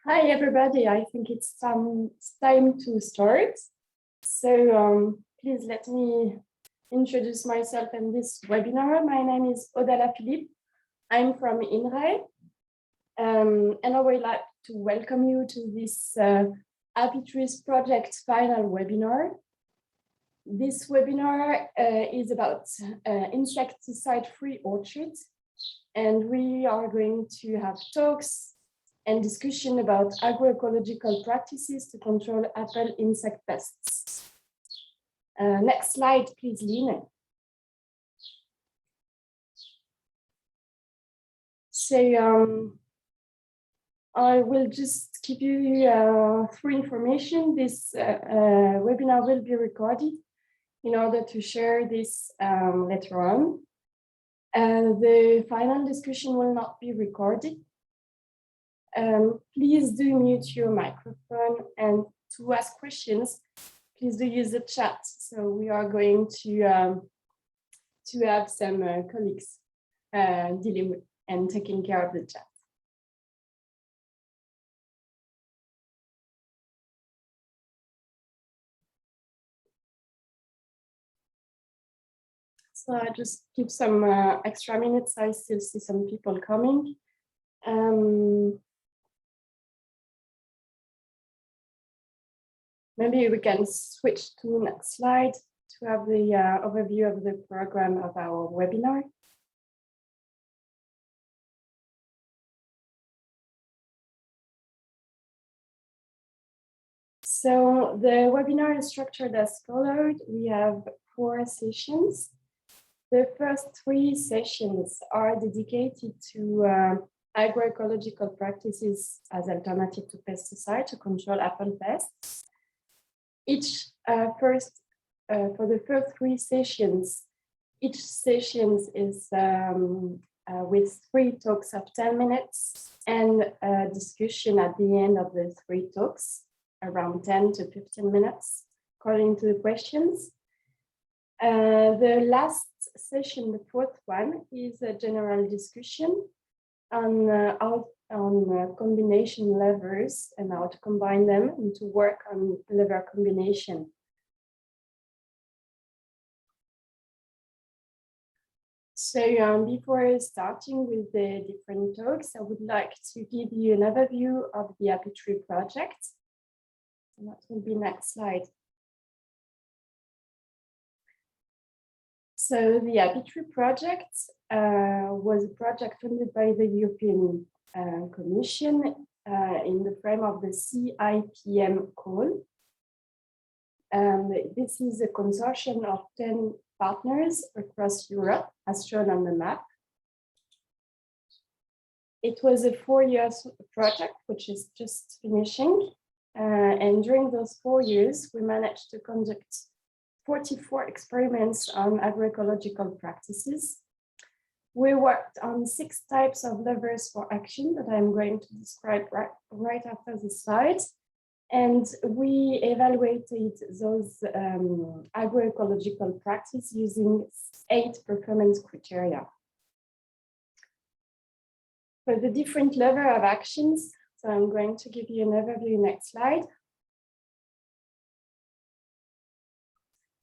Hi, everybody. I think it's time to start. So please let me introduce myself in this webinar. My name is Odala Philippe. I'm from INRAE. And I would like to welcome you to this Happy Trees Project final webinar. This webinar is about insecticide-free orchards. And we are going to have talks and discussion about agroecological practices to control apple insect pests. Next slide, please, Line. So I will just give you through information. This webinar will be recorded in order to share this later on. The final discussion will not be recorded. Please do mute your microphone, and to ask questions, please do use the chat. So we are going to have some colleagues dealing with and taking care of the chat. So I just give some extra minutes. I still see some people coming. Maybe we can switch to next slide to have the overview of the program of our webinar. So the webinar is structured as followed. We have 4 sessions. The first 3 sessions are dedicated to agroecological practices as alternative to pesticides to control apple pests. For the first 3 sessions, each session is with 3 talks of 10 minutes and a discussion at the end of the 3 talks, around 10 to 15 minutes, according to the questions. The last session, the 4th one, is a general discussion on combination levers and how to combine them and to work on lever combination. So before starting with the different talks, I would like to give you an overview of the Happy Tree project. And that will be next slide. So the Happy Tree project was a project funded by the European Commission in the frame of the CIPM call. This is a consortium of 10 partners across Europe, as shown on the map. It was a 4-year project, which is just finishing. And during those 4 years, we managed to conduct 44 experiments on agroecological practices. We worked on 6 types of levers for action that I'm going to describe right after the slides. And we evaluated those agroecological practices using 8 performance criteria. For the different lever of actions, so I'm going to give you an overview next slide.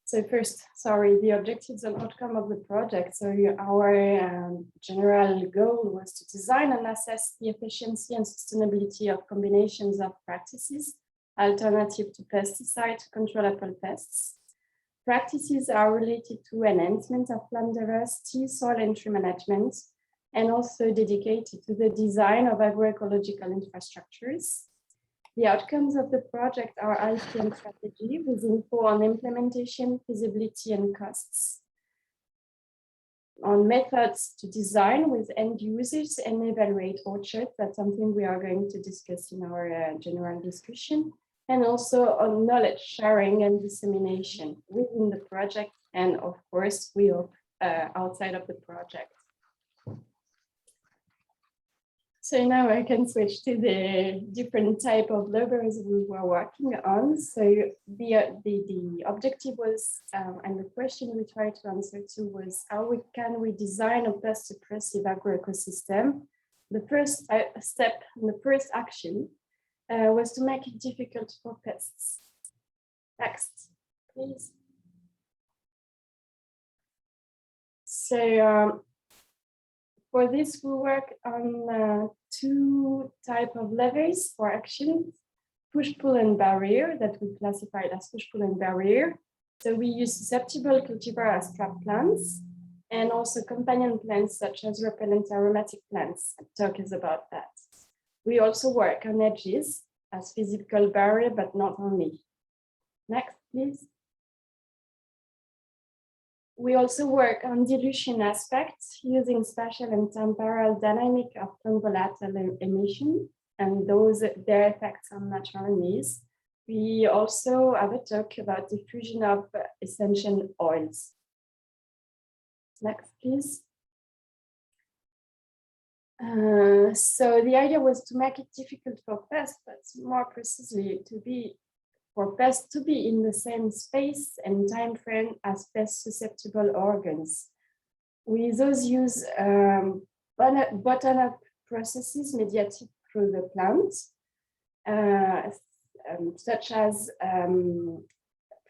So first, the objectives and outcome of the project. So our general goal was to design and assess the efficiency and sustainability of combinations of practices, alternative to pesticides to control apple pests. Practices are related to enhancement of plant diversity, soil and tree management, and also dedicated to the design of agroecological infrastructures. The outcomes of the project are IPM strategy with info on implementation, feasibility, and costs. On methods to design with end users and evaluate orchards, that's something we are going to discuss in our general discussion. And also on knowledge sharing and dissemination within the project, and of course, we hope outside of the project. So now I can switch to the different type of levers we were working on. So the objective was, and the question we tried to answer to was, how can we design a pest suppressive agroecosystem? The first step, and the first action was to make it difficult for pests. Next, please. So for this, we work on two types of levers for action: push, pull, and barrier, that we classified as push, pull, and barrier. So we use susceptible cultivar as trap plants, and also companion plants such as repellent aromatic plants. Talk is about that. We also work on edges as physical barrier, but not only. Next, please. We also work on dilution aspects using spatial and temporal dynamic of convolatile emission and their effects on natural enemies. We also have a talk about diffusion of essential oils. Next, please. So the idea was to make it difficult for pests, but more precisely for pests to be in the same space and time frame as pest susceptible organs. We those use bottom-up processes mediated through the plant, such as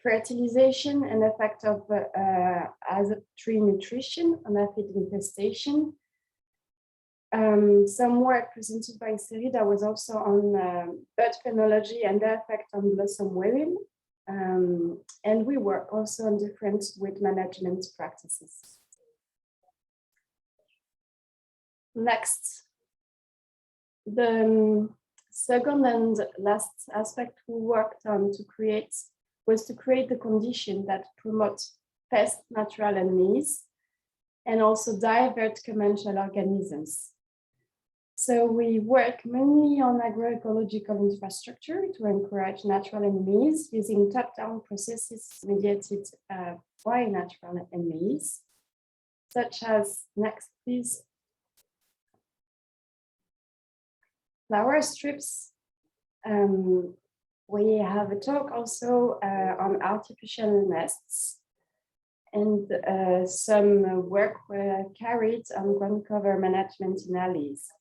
fertilization and effect of tree nutrition on aphid infestation. Some work presented by Serida was also on bud phenology and the effect on blossom wearing. And we work also on different weed management practices. Next, the second and last aspect we worked on was to create the condition that promote pest natural enemies and also divert commensal organisms. So we work mainly on agroecological infrastructure to encourage natural enemies using top-down processes mediated by natural enemies, such as, next please, flower strips. We have a talk also on artificial nests, and some work were carried on ground cover management in alleys.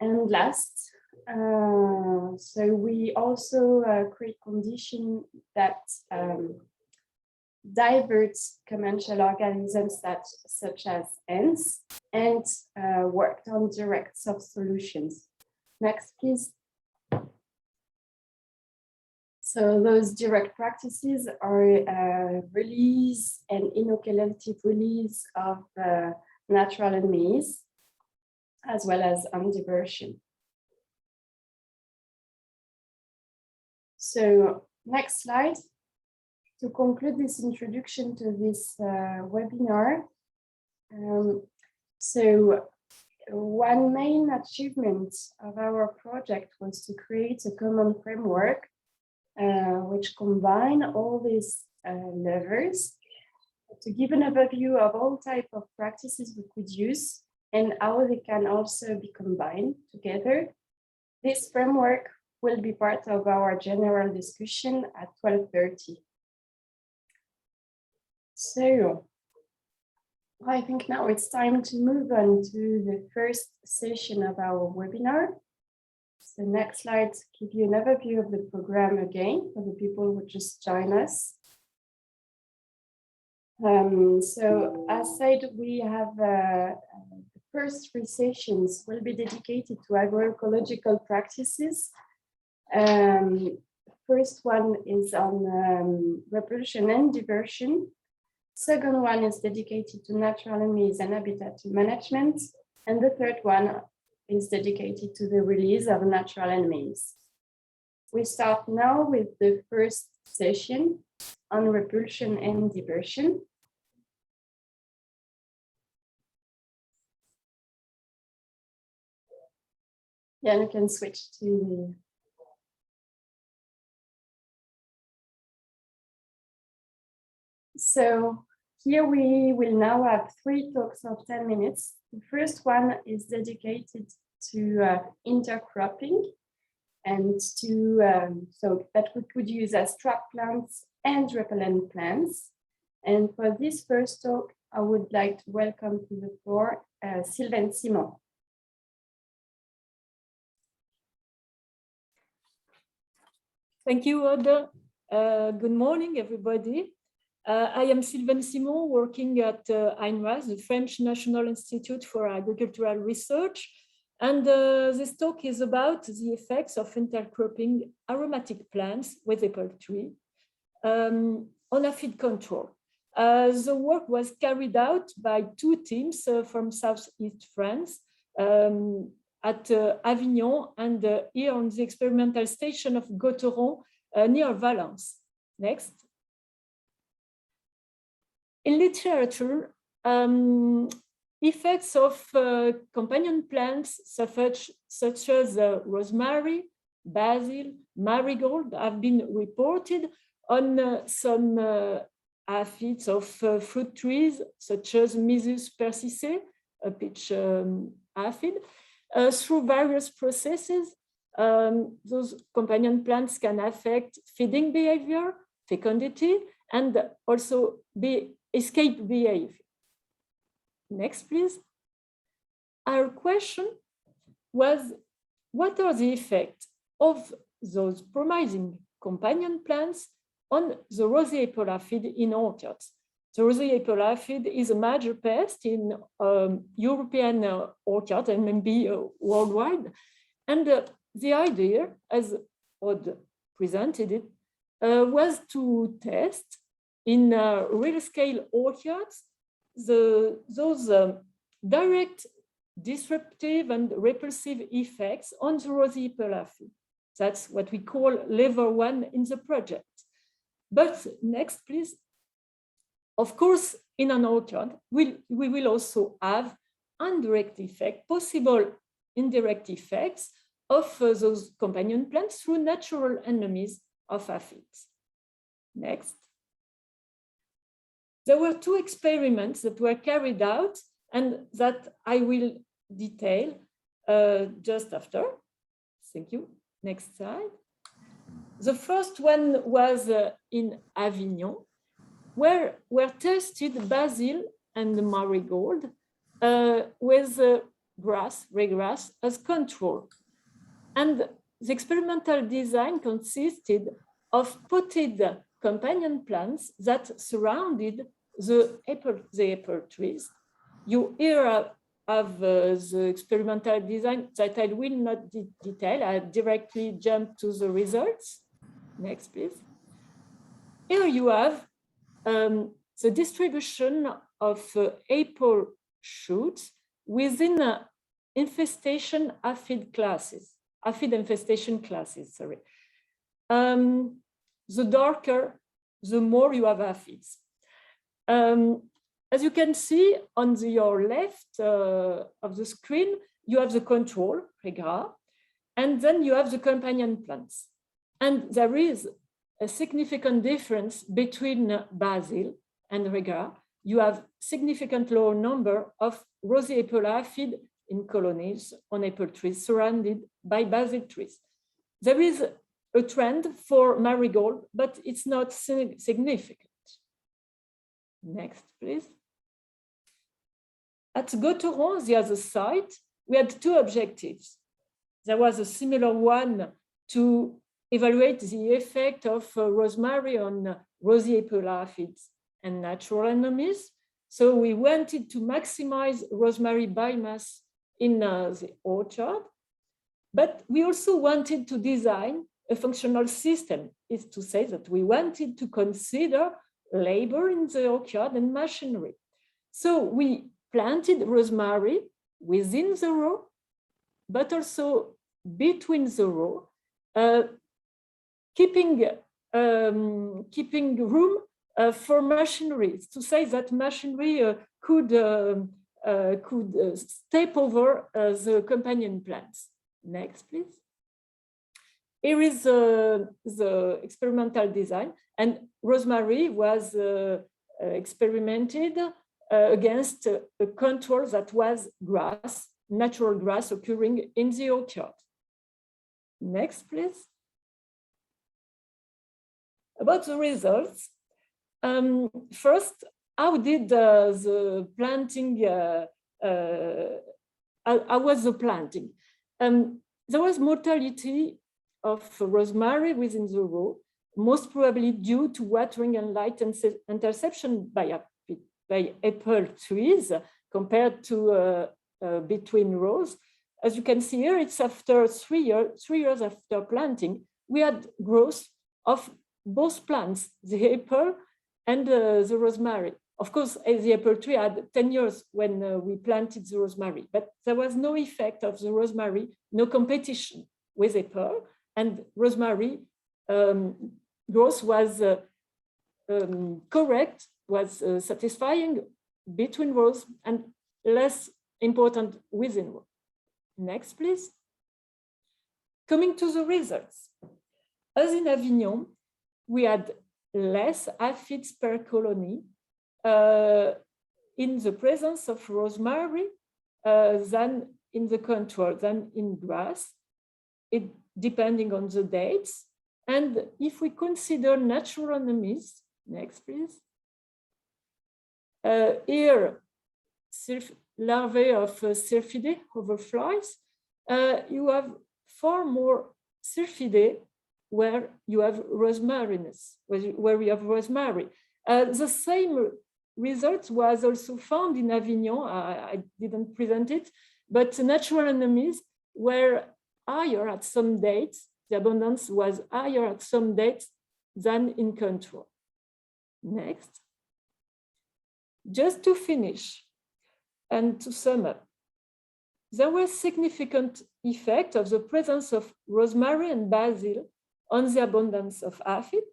And last, so we also create conditions that divert commensal organisms such as ants, and worked on direct soft solutions. Next, please. So those direct practices are release and inoculative release of natural enemies, as well as on diversion. So next slide. To conclude this introduction to this webinar, so one main achievement of our project was to create a common framework which combine all these levers to give an overview of all types of practices we could use and how they can also be combined together. This framework will be part of our general discussion at 12:30. So I think now it's time to move on to the first session of our webinar. So next slide give you an overview of the program again for the people who just joined us. So as said, we have the first 3 sessions will be dedicated to agroecological practices. First one is on repulsion and diversion. Second one is dedicated to natural enemies and habitat management. And the third one is dedicated to the release of natural enemies. We start now with the first session on repulsion and diversion. Yeah, you can switch to the... So here we will now have 3 talks of 10 minutes. The first one is dedicated to intercropping and to so that we could use as trap plants and repellent plants. And for this first talk, I would like to welcome to the floor Sylvain Simon. Thank you, Aude. Good morning, everybody. I am Sylvaine Simon, working at INRAS, the French National Institute for Agricultural Research. And this talk is about the effects of intercropping aromatic plants with apple tree on aphid control. The work was carried out by two teams from Southeast France, at Avignon and here on the experimental station of Gauthieron near Valence. Next. In literature, effects of companion plants such as rosemary, basil, marigold have been reported on some aphids of fruit trees such as Myzus persicea, a peach aphid. Through various processes, those companion plants can affect feeding behavior, fecundity, and also escape behavior. Next, please. Our question was, what are the effects of those promising companion plants on the rosy apple aphid in orchards? The rosy apple aphid is a major pest in European orchards and maybe worldwide. And the idea, as Aude presented it, was to test in real-scale orchards those direct disruptive and repulsive effects on the rosy apple aphid. That's what we call level 1 in the project. But next, please. Of course, in an orchard, we will also have indirect effects, possible indirect effects of those companion plants through natural enemies of aphids. Next. There were two experiments that were carried out and that I will detail just after. Thank you. Next slide. The first one was in Avignon, where were tested basil and marigold with ryegrass as control. And the experimental design consisted of potted companion plants that surrounded the apple trees. You here have the experimental design that I will not detail. I directly jump to the results. Next, please. Here you have the distribution of apple shoots within infestation aphid infestation classes, sorry. The darker, the more you have aphids. As you can see on your left of the screen, you have the control, ryegrass, and then you have the companion plants. And there is a significant difference between basil and ryegrass. You have significant lower number of rosy apple aphid in colonies on apple trees surrounded by basil trees. There is a trend for marigold, but it's not significant. Next, please. At Gauthieron, the other site, we had two objectives. There was a similar one to evaluate the effect of rosemary on rosy apple aphids and natural enemies. So we wanted to maximize rosemary biomass in the orchard, but we also wanted to design a functional system. Is to say that we wanted to consider labor in the orchard and machinery. So we planted rosemary within the row, but also between the row, keeping room for machinery. To say that machinery could step over the companion plants. Next, please. Here is the experimental design, and rosemary was experimented against a control that was grass, natural grass occurring in the orchard. Next, please. About the results. First, how did the planting, how was the planting? There was mortality of rosemary within the row, most probably due to watering and light interception by apple trees compared to between rows. As you can see here, it's after 3 years after planting, we had growth of both plants, the apple and the rosemary. Of course, the apple tree had 10 years when we planted the rosemary, but there was no effect of the rosemary, no competition with apple, and rosemary growth was correct, was satisfying between rows and less important within rows. Next, please. Coming to the results. As in Avignon, we had less aphids per colony in the presence of rosemary than in the control, than in grass, depending on the dates. And if we consider natural enemies, next please. Here, larvae of Syrphidae, hoverflies, you have far more Syrphidae where you have rosmariness, where you have rosemary. The same result was also found in Avignon. I didn't present it, but natural enemies were higher at some dates. The abundance was higher at some dates than in control. Next. Just to finish and to sum up, there was significant effect of the presence of rosemary and basil on the abundance of aphid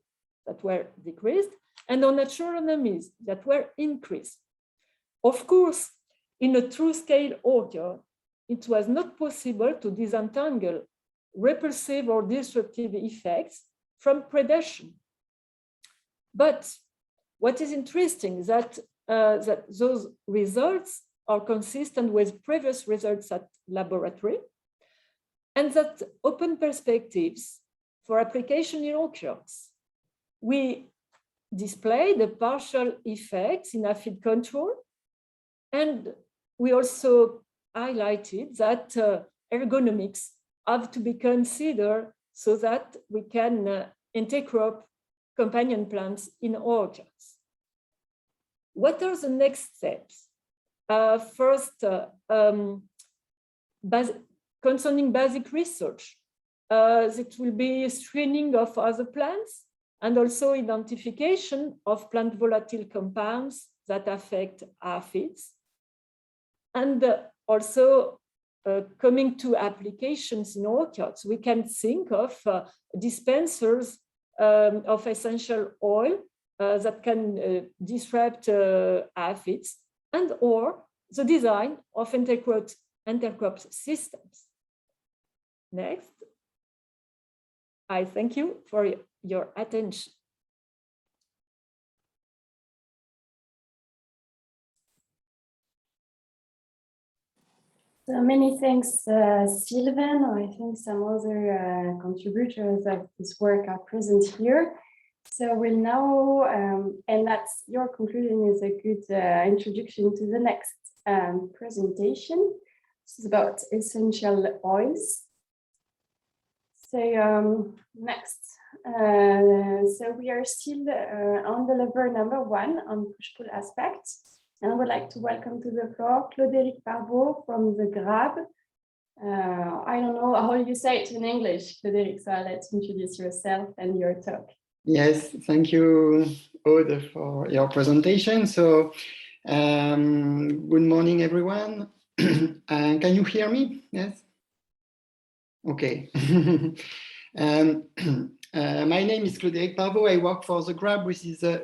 that were decreased and on natural enemies that were increased. Of course, in a true scale orchard, it was not possible to disentangle repulsive or disruptive effects from predation. But what is interesting is that those results are consistent with previous results at laboratory, and that open perspectives for application in orchards. We displayed the partial effects in aphid control, and we also highlighted that ergonomics have to be considered so that we can intercrop companion plants in orchards. What are the next steps? First, concerning basic research, it will be screening of other plants and also identification of plant volatile compounds that affect aphids. And also coming to applications in orchards, we can think of dispensers of essential oil that can disrupt aphids, and or the design of intercrop systems. Next. I thank you for your attention. So many thanks, Sylvain. I think some other contributors of this work are present here. So we'll now, and that's your conclusion is a good introduction to the next presentation. This is about essential oils. So next, so we are still on the level number 1 on push-pull aspects. And I would like to welcome to the floor Claude-Éric Parvot from the GRAB. I don't know how you say it in English, Claude-Éric, so I'll let you introduce yourself and your talk. Yes, thank you, Aude, for your presentation. So, good morning, everyone. Can you hear me? Yes? Okay. My name is Claude-Éric Parvot. I work for the GRAB,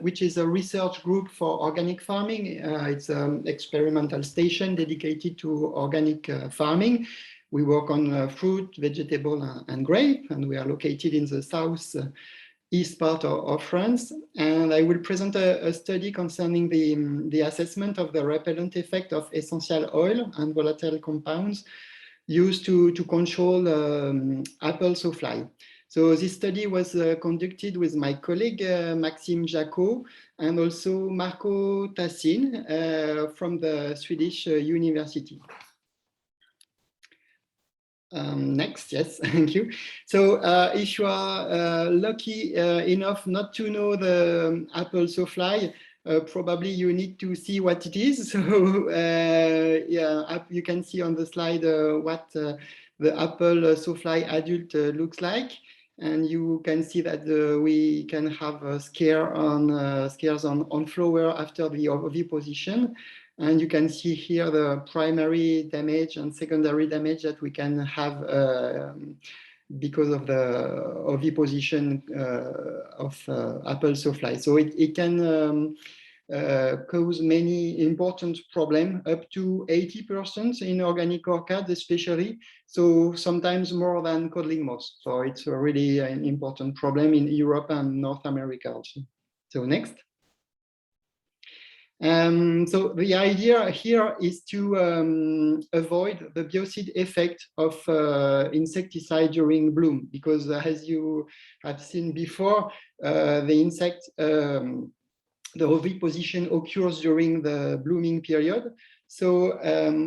which is a research group for organic farming. It's an experimental station dedicated to organic farming. We work on fruit, vegetable, and grape, and we are located in the southeast part of France. And I will present a study concerning the assessment of the repellent effect of essential oil and volatile compounds used to control apple sawfly. So this study was conducted with my colleague Maxime Jacot and also Marco Tassin from the Swedish University. Next, yes, thank you. So if you are lucky enough not to know the apple sawfly, probably you need to see what it is. So yeah, you can see on the slide what the apple sawfly adult looks like. And you can see that we can have scares on flower after the oviposition. And you can see here the primary damage and secondary damage that we can have because of the oviposition of apple sawfly. So it can cause many important problems, up to 80% in organic orchids especially, so sometimes more than codling moths. So it's a really an important problem in Europe and North America also. So next. So the idea here is to avoid the biocide effect of insecticide during bloom, because as you have seen before, the insect, the oviposition occurs during the blooming period. So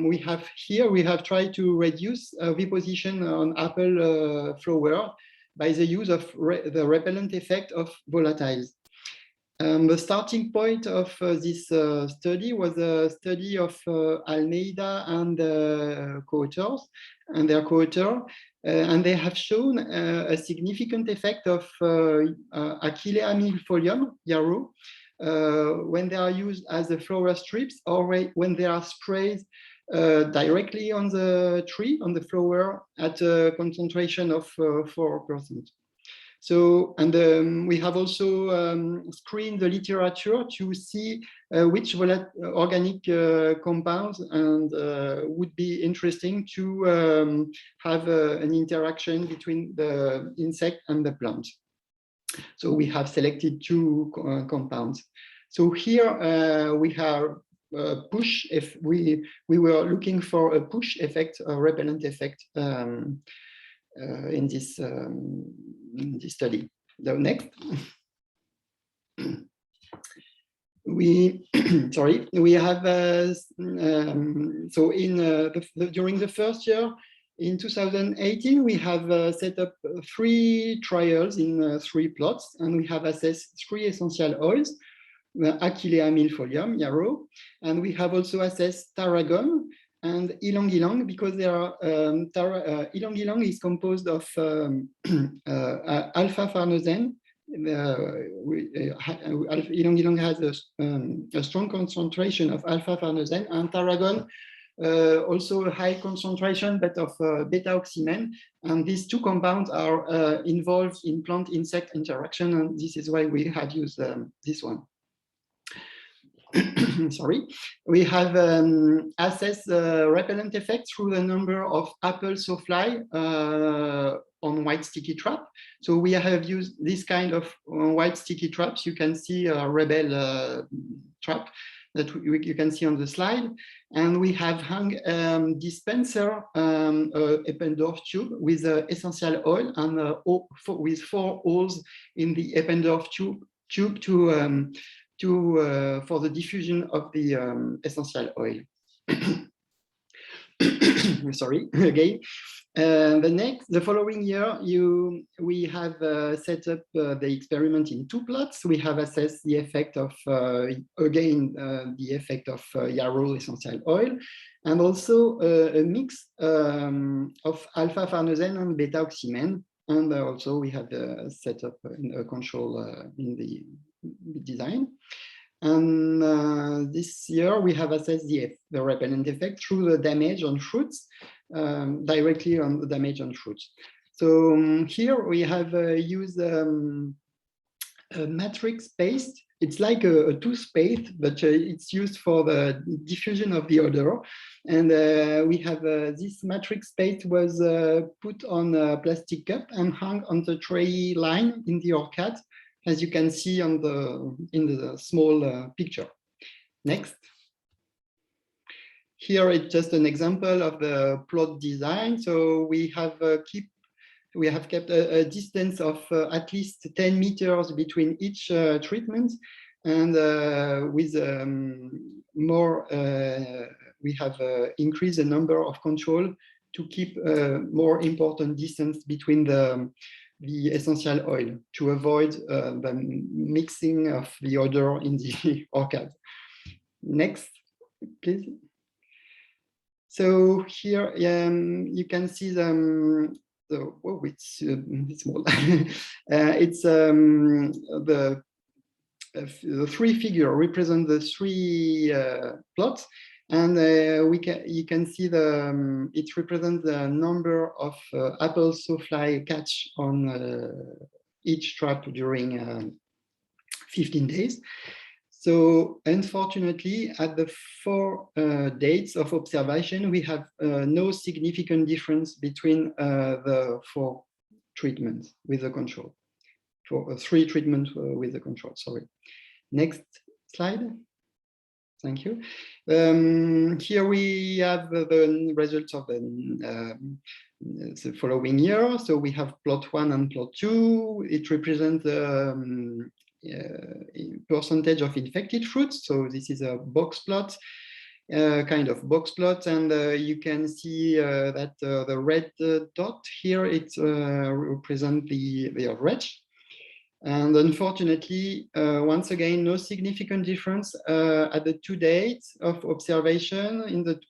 we have tried to reduce oviposition on apple flower by the use of the repellent effect of volatiles. The starting point of this study was a study of Almeida and co-authors and their co-author, and they have shown a significant effect of Achillea millefolium, yarrow, when they are used as the flower strips, or when they are sprayed directly on the tree, on the flower, at a concentration of 4%. So, and we have also screened the literature to see which organic compounds and would be interesting to have an interaction between the insect and the plant. So we have selected two compounds. So here we have push. If we were looking for a push effect, a repellent effect in this study. The next. We sorry, we have so in during the first year in 2018 we have set up 3 trials in 3 plots, and we have assessed 3 essential oils, Achillea millefolium, yarrow, and we have also assessed tarragon and ylang ylang, because there are ylang ylang is composed of alpha farnesene. Ylang ylang has a strong concentration of alpha farnesene, and tarragon also a high concentration, but of beta-oxymene. And these 2 compounds are involved in plant-insect interaction, and this is why we had used this one. Sorry, we have assessed the repellent effect through the number of apple sawfly on white sticky trap. So we have used this kind of white sticky traps. You can see a rebel trap that you can see on the slide, and we have hung dispenser Eppendorf tube with essential oil and with 4 holes in the Eppendorf tube to for the diffusion of the essential oil. Sorry, again. The following year, we have set up the experiment in 2 plots. We have assessed the effect of, again, the effect of yarrow essential oil, and also a mix of alpha farnesene and beta-oxymene. And also we have set up a control in the design. And this year we have assessed the repellent effect through the damage on fruits, directly on the damage on fruits. So here we have used a matrix paste. It's like a toothpaste, but it's used for the diffusion of the odor. And we have this matrix paste was put on a plastic cup and hung on the tray line in the orchid, as you can see on in the small picture. Next. Here it's just an example of the plot design. So we have kept a distance of at least 10 meters between each treatment, and with more, we have increased the number of control to keep a more important distance between the essential oil to avoid the mixing of the odor in the orchard. Next, please. So here you can see oh, it's small. It's the three figure represent the three plots, and you can see it represents the number of apple sawfly catch on each trap during 15 days. So unfortunately, at the 4 dates of observation, we have no significant difference between the 4 treatments with the control. For 3 treatments with the control, sorry. Next slide. Thank you. Here we have the results of the following year. So we have plot 1 and plot 2. It represents the percentage of infected fruits. So this is a box plot, kind of box plot, and you can see that the red dot here, it represents the average. And unfortunately, once again, no significant difference at the 2 dates of observation in the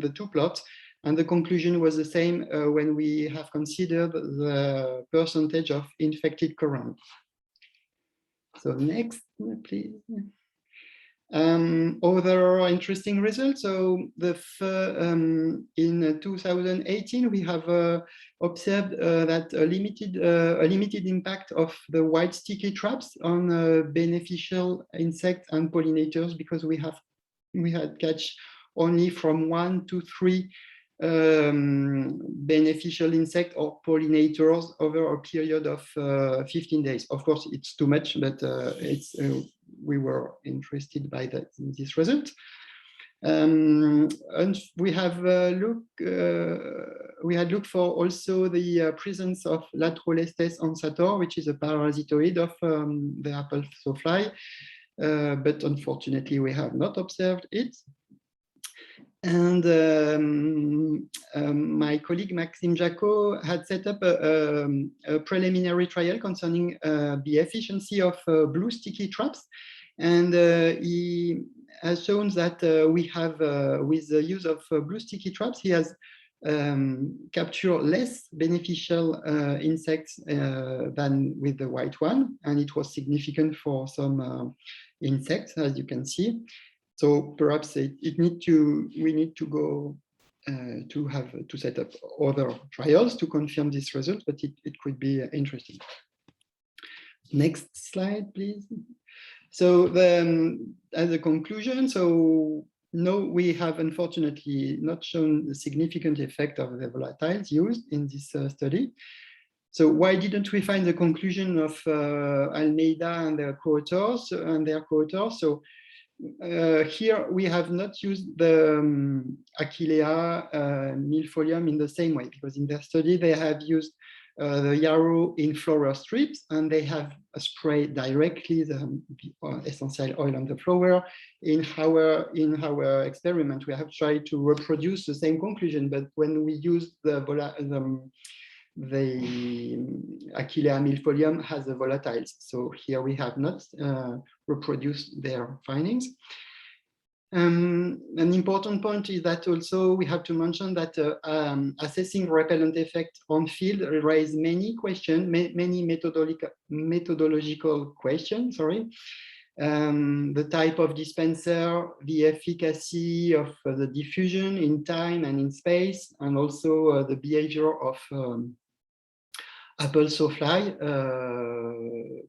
2 plots. And the conclusion was the same when we have considered the percentage of infected corons. So next, please. Other interesting results. So in 2018, we have observed that a limited impact of the white sticky traps on beneficial insects and pollinators, because we had catch only from 1 to 3 beneficial insect or pollinators over a period of 15 days. Of course, it's too much, but we were interested by this result. And we have looked for also the presence of Latrolestes ansator, which is a parasitoid of the apple sawfly, but unfortunately we have not observed it. And my colleague Maxime Jacot had set up a preliminary trial concerning the efficiency of blue sticky traps, and he has shown that we have, with the use of blue sticky traps, he has captured less beneficial insects than with the white one, and it was significant for some insects, as you can see. So perhaps we need to go to set up other trials to confirm this result, but it could be interesting. Next slide, please. So as a conclusion, so no, we have unfortunately not shown the significant effect of the volatiles used in this study. So why didn't we find the conclusion of Almeida and their co-authors? So here we have not used the Achillea milfolium in the same way, because in their study they have used the yarrow in flower strips, and they have sprayed directly the essential oil on the flower. In our experiment, we have tried to reproduce the same conclusion, but when we use the Achillea milfolium has the volatiles. So here we have not reproduced their findings. An important point is that also we have to mention that assessing repellent effect on field raises many questions, many methodological questions, sorry. The type of dispenser, the efficacy of the diffusion in time and in space, and also the behavior of apple sawfly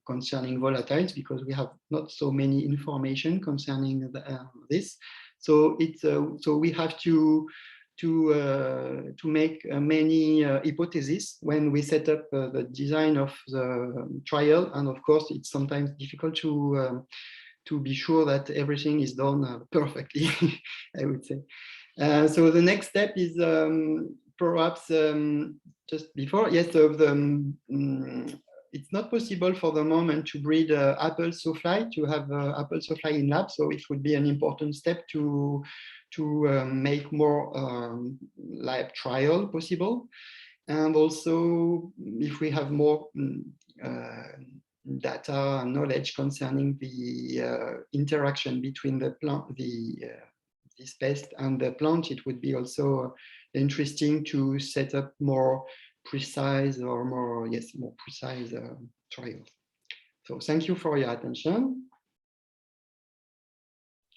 concerning volatiles, because we have not so many information concerning this. So so we have to make many hypotheses when we set up the design of the trial, and of course it's sometimes difficult to be sure that everything is done perfectly, I would say. So the next step is perhaps just before, yes, so it's not possible for the moment to breed apple sawfly, to have apple sawfly in lab. So it would be an important step to make more lab trial possible. And also, if we have more data and knowledge concerning the interaction between the plant, this pest and the plant, it would be also interesting to set up more precise or more precise trials. So thank you for your attention,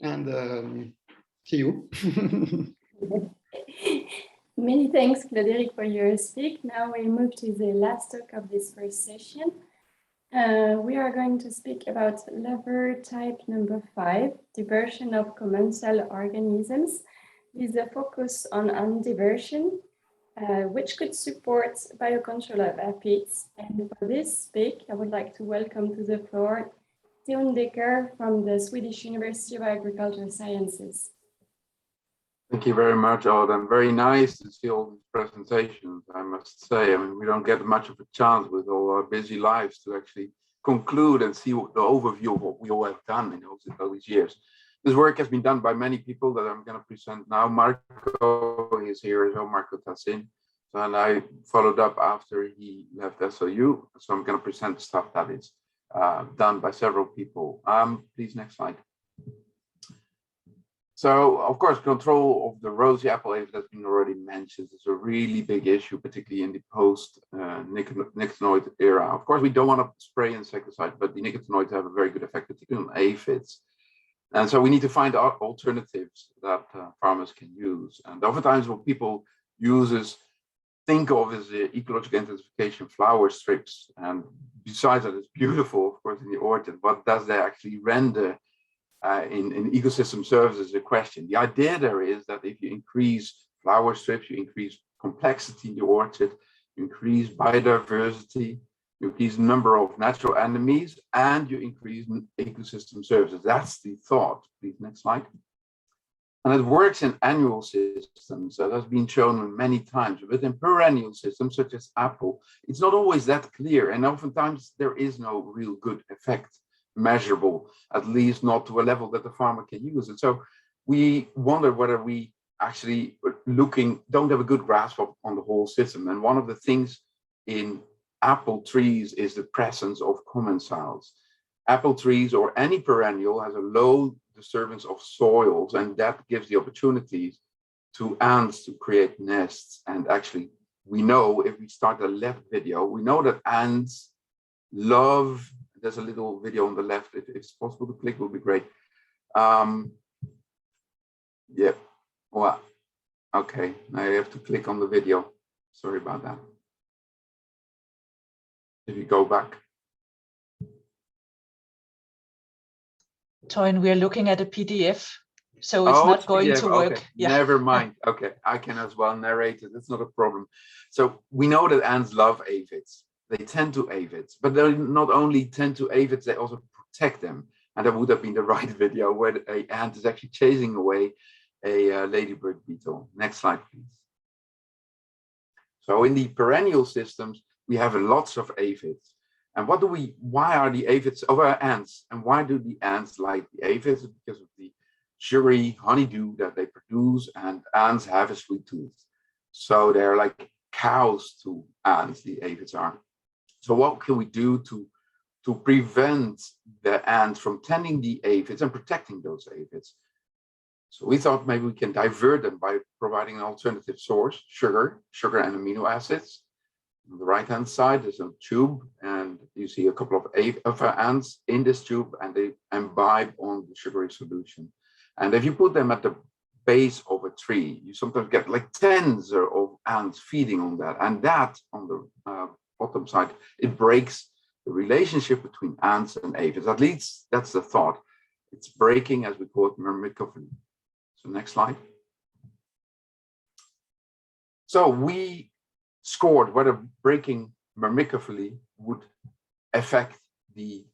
and see you. Many thanks, Claude-Eric, for your speak. Now we move to the last talk of this first session. We are going to speak about lever type number 5, diversion of commensal organisms, with a focus on ant diversion, which could support biocontrol of aphids. And for this speak, I would like to welcome to the floor Theon Decker from the Swedish University of Agricultural Sciences. Thank you very much, Autumn. Very nice to see all these presentations, I must say. I mean, we don't get much of a chance with all our busy lives to actually conclude and see the overview of what we all have done in all these years. This work has been done by many people that I'm going to present now. Marco is here as well, Marco Tassin. And I followed up after he left SOU. So I'm going to present stuff that is done by several people. Please, next slide. So, of course, control of the rosy apple aphid has been already mentioned. It's a really big issue, particularly in the post-nicotinoid era. Of course, we don't want to spray insecticide, but the nicotinoids have a very good effect, particularly on aphids. And so we need to find alternatives that farmers can use. And oftentimes what people think of as the ecological intensification flower strips. And besides that, it's beautiful, of course, in the orchard. What does that actually render in ecosystem services is a question. The idea there is that if you increase flower strips, you increase complexity in the orchard, you increase biodiversity, you increase the number of natural enemies, and you increase ecosystem services. That's the thought. Please, next slide. And it works in annual systems. That has been shown many times. But in perennial systems, such as apple, it's not always that clear. And oftentimes there is no real good effect measurable, at least not to a level that the farmer can use it. So we wonder whether we actually don't have a good grasp on the whole system. And one of the things in apple trees is the presence of commensals. Apple trees or any perennial has a low disturbance of soils, and that gives the opportunities to ants to create nests. And actually, we know, if we start the left video, we know that ants love. There's a little video on the left. If it's possible to click, will be great. Yeah. Well, okay. Now you have to click on the video. Sorry about that. If you go back. Toyn, we are looking at a PDF, so it's not going PDF. to work. Okay. Yeah. Never mind. Okay, I can as well narrate it. It's not a problem. So we know that ants love aphids. They tend to aphids, but they not only tend to aphids, they also protect them. And that would have been the right video where an ant is actually chasing away a ladybird beetle. Next slide, please. So in the perennial systems, we have lots of aphids. And why are the aphids over ants? And why do the ants like the aphids? Because of the sugary honeydew that they produce, and ants have a sweet tooth. So they're like cows to ants, the aphids are. So what can we do to prevent the ants from tending the aphids and protecting those aphids? So we thought maybe we can divert them by providing an alternative source, sugar and amino acids. On the right-hand side, there's a tube, and you see a couple of ants in this tube, and they imbibe on the sugary solution. And if you put them at the base of a tree, you sometimes get like tens of ants feeding on that. And that, on the bottom side, it breaks the relationship between ants and aphids. At least that's the thought. It's breaking, as we call it, myrmecophily. So next slide. So we scored whether breaking myrmecophily would affect the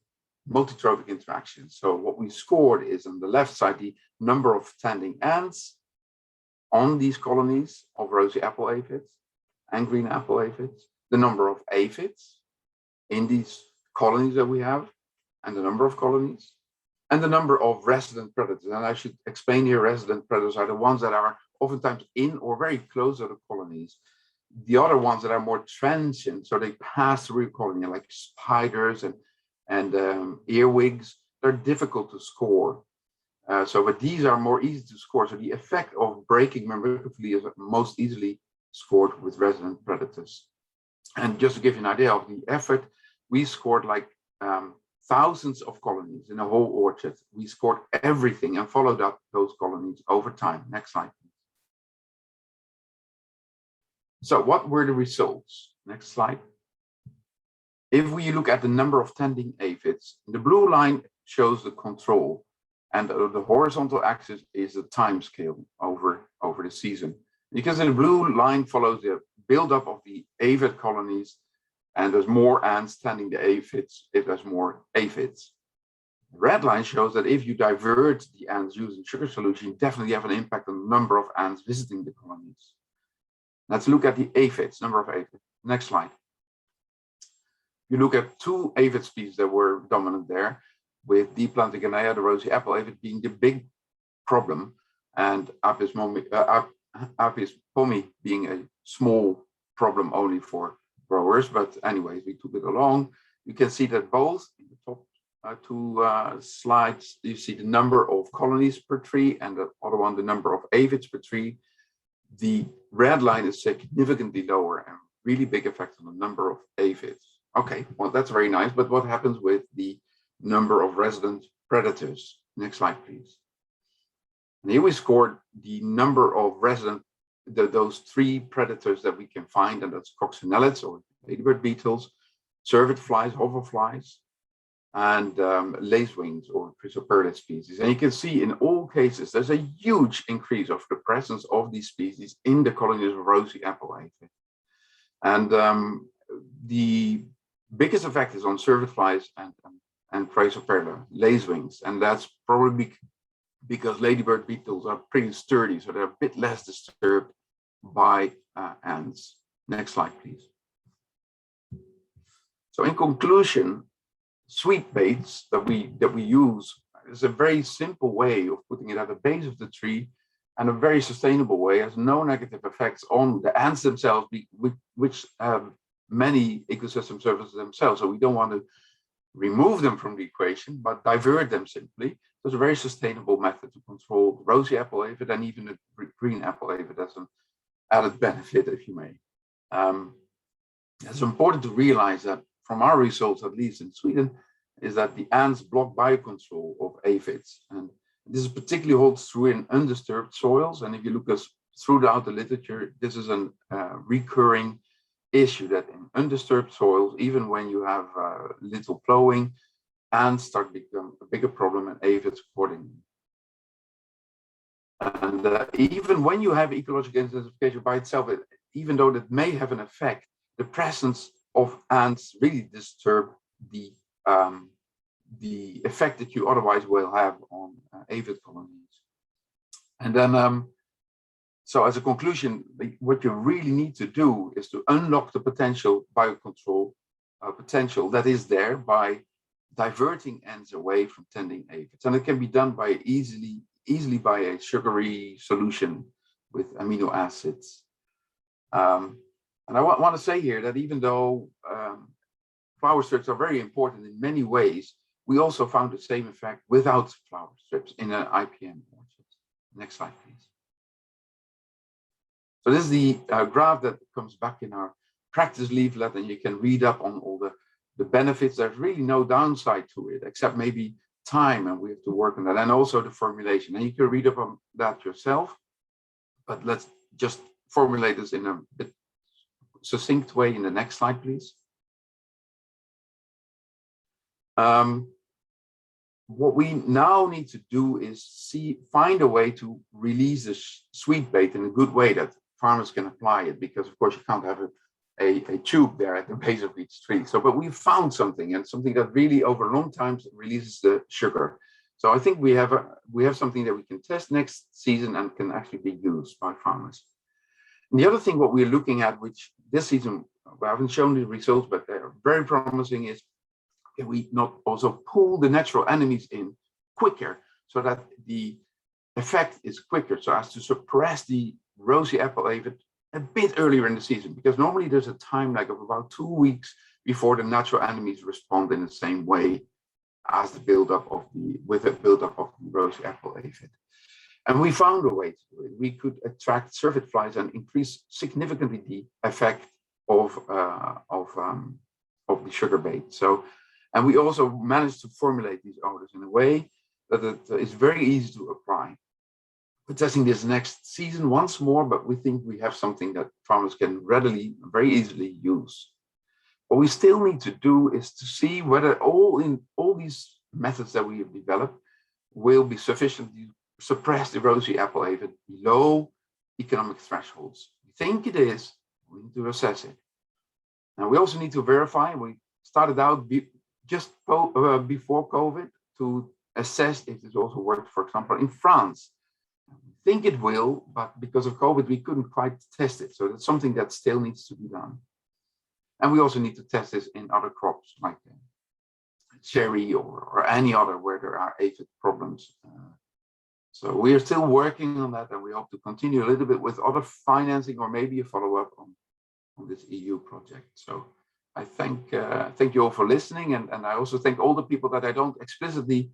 multitrophic interaction. So what we scored is on the left side, the number of tending ants on these colonies of rosy apple aphids and green apple aphids, the number of aphids, in these colonies that we have, and the number of colonies, and the number of resident predators. And I should explain here, resident predators are the ones that are oftentimes in or very close to the colonies. The other ones that are more transient, so they pass through a colony, like spiders and earwigs, they're difficult to score. But these are more easy to score. So the effect of breaking mammicophily is most easily scored with resident predators. And just to give you an idea of the effort, we scored like thousands of colonies in a whole orchard. We scored everything and followed up those colonies over time. Next slide, please. So what were the results? Next slide. If we look at the number of tending aphids, the blue line shows the control, and the horizontal axis is the time scale over the season. Because the blue line follows the buildup of the aphid colonies, and there's more ants tending the aphids if there's more aphids. The red line shows that if you divert the ants using sugar solution, you definitely have an impact on the number of ants visiting the colonies. Let's look at the aphids, number of aphids. Next slide. You look at two aphid species that were dominant there, with D. plantagenea, the rosy apple aphid, being the big problem, and Apis pomi being a small problem only for growers. But anyways, we took it along. You can see that both in the top two slides, you see the number of colonies per tree, and the other one, the number of aphids per tree. The red line is significantly lower and really big effect on the number of aphids. Okay, well, that's very nice, but what happens with the number of resident predators? Next slide, please. And here we scored the number of resident, those three predators that we can find, and that's coccinellids or ladybird beetles, cervid flies, hoverflies, and lacewings or chrysoperilid species. And you can see in all cases, there's a huge increase of the presence of these species in the colonies of rosy apple aphid. And the biggest effect is on cervid flies and chrysoperilid, lacewings. And that's probably because ladybird beetles are pretty sturdy, so they're a bit less disturbed by ants. Next slide, please. So in conclusion, sweet baits that we use is a very simple way of putting it at the base of the tree, and a very sustainable way, has no negative effects on the ants themselves, which have many ecosystem services themselves. So we don't want to remove them from the equation, but divert them simply. So it's a very sustainable method to control the rosy apple aphid and even the green apple aphid as an added benefit, if you may. It's important to realize that from our results, at least in Sweden, is that the ants block biocontrol of aphids. And this particularly holds true in undisturbed soils. And if you look throughout the literature, this is a recurring issue, that in undisturbed soils, even when you have little plowing, ants start to become a bigger problem, and aphids accordingly. And even when you have ecological intensification by itself, even though that may have an effect, the presence of ants really disturb the effect that you otherwise will have on aphid colonies. And then, so as a conclusion, what you really need to do is to unlock the potential biocontrol potential that is there by diverting ants away from tending aphids. And it can be done by easily by a sugary solution with amino acids. And I want to say here that even though flower strips are very important in many ways, we also found the same effect without flower strips in an IPM orchard. Next slide, please. So this is the graph that comes back in our practice leaflet, and you can read up on all the benefits. There's really no downside to it, except maybe time, and we have to work on that, and also the formulation. And you can read up on that yourself, but let's just formulate this in a bit succinct way in the next slide, please. What we now need to do is find a way to release the sweet bait in a good way that farmers can apply it, because of course you can't have a tube there at the base of each tree. So, but we found something, and something that really over long time releases the sugar. So I think we have something that we can test next season and can actually be used by farmers. And the other thing what we're looking at, which this season we haven't shown the results, but they're very promising, is can we not also pull the natural enemies in quicker so that the effect is quicker, so as to suppress the rosy apple aphid a bit earlier in the season, because normally there's a time lag of about 2 weeks before the natural enemies respond in the same way as the buildup of the rosy apple aphid. And we found a way to do it. We could attract surfeit flies and increase significantly the effect of the sugar bait. So, and we also managed to formulate these odors in a way that it is very easy to apply. We're testing this next season once more, but we think we have something that farmers can readily, very easily use. What we still need to do is to see whether all these methods that we have developed will be sufficient to suppress the rosy apple aphid below economic thresholds. We think it is. We need to assess it. Now we also need to verify. We started out just before COVID to assess if this also worked, for example, in France. We think it will, but because of COVID, we couldn't quite test it. So that's something that still needs to be done. And we also need to test this in other crops like cherry or any other where there are aphid problems. So we are still working on that, and we hope to continue a little bit with other financing or maybe a follow-up on this EU project. So I thank you all for listening, and I also thank all the people that I don't explicitly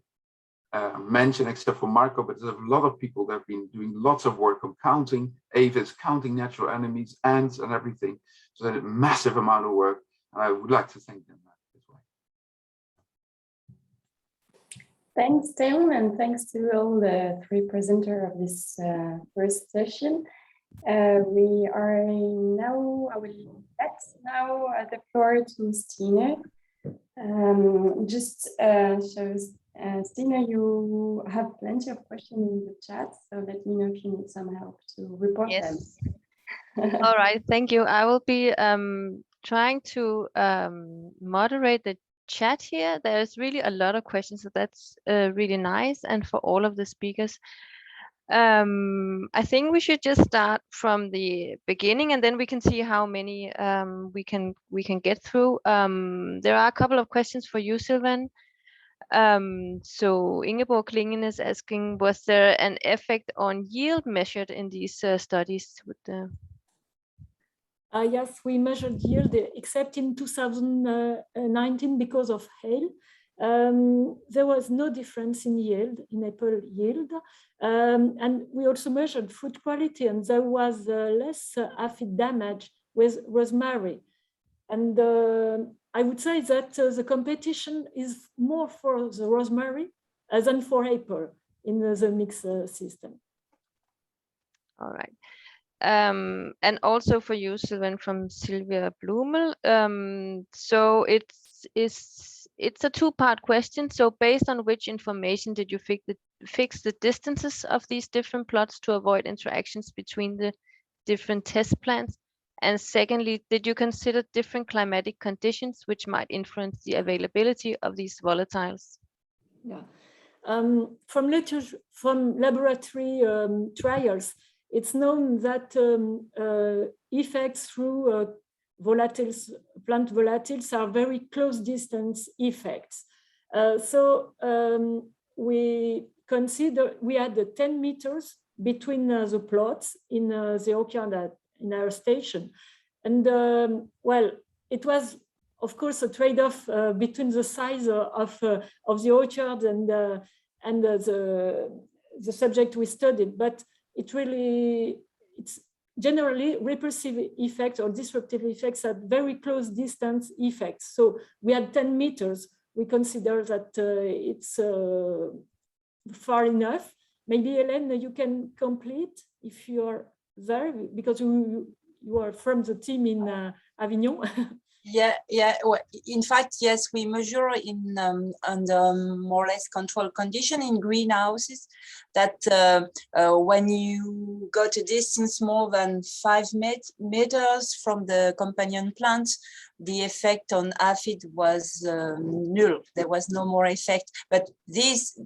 mention except for Marco, but there's a lot of people that have been doing lots of work on counting aphids, counting natural enemies, ants and everything. So that's a massive amount of work, and I would like to thank them as well. Thanks, Tim, and thanks to all the three presenters of this first session. I will let now the floor to Stine. Stine, you have plenty of questions in the chat, so let me know if you need some help to report them. All right, thank you. I will be trying to moderate the chat here. There's really a lot of questions, so that's really nice. And for all of the speakers, I think we should just start from the beginning, and then we can see how many we can get through. There are a couple of questions for you, Sylvain. So Ingeborg Klingen is asking, was there an effect on yield measured in these studies? Yes, we measured yield, except in 2019 because of hail. There was no difference in yield, in apple yield. And we also measured fruit quality, and there was less aphid damage with rosemary. And I would say that the competition is more for the rosemary than for apple in the mixed system. All right. And also for you, Sylvain, from Sylvia Blumel. So it's a two-part question. So based on which information did you fix the distances of these different plots to avoid interactions between the different test plants? And secondly, did you consider different climatic conditions which might influence the availability of these volatiles? Yeah, from laboratory trials, it's known that effects through plant volatiles are very close distance effects. So we had 10 meters between the plots in the orchard in our station. And well, it was, of course, a trade-off between the size of the orchard and the subject we studied, but it's generally repulsive effects or disruptive effects at very close distance effects. So we had 10 meters. We consider that it's far enough. Maybe Hélène, you can complete if you're there, because you are from the team in Avignon. Yeah. Well, in fact, yes, we measure in under more or less controlled condition in greenhouses that when you got a distance more than 5 meters from the companion plant, the effect on aphid was null. There was no more effect. But this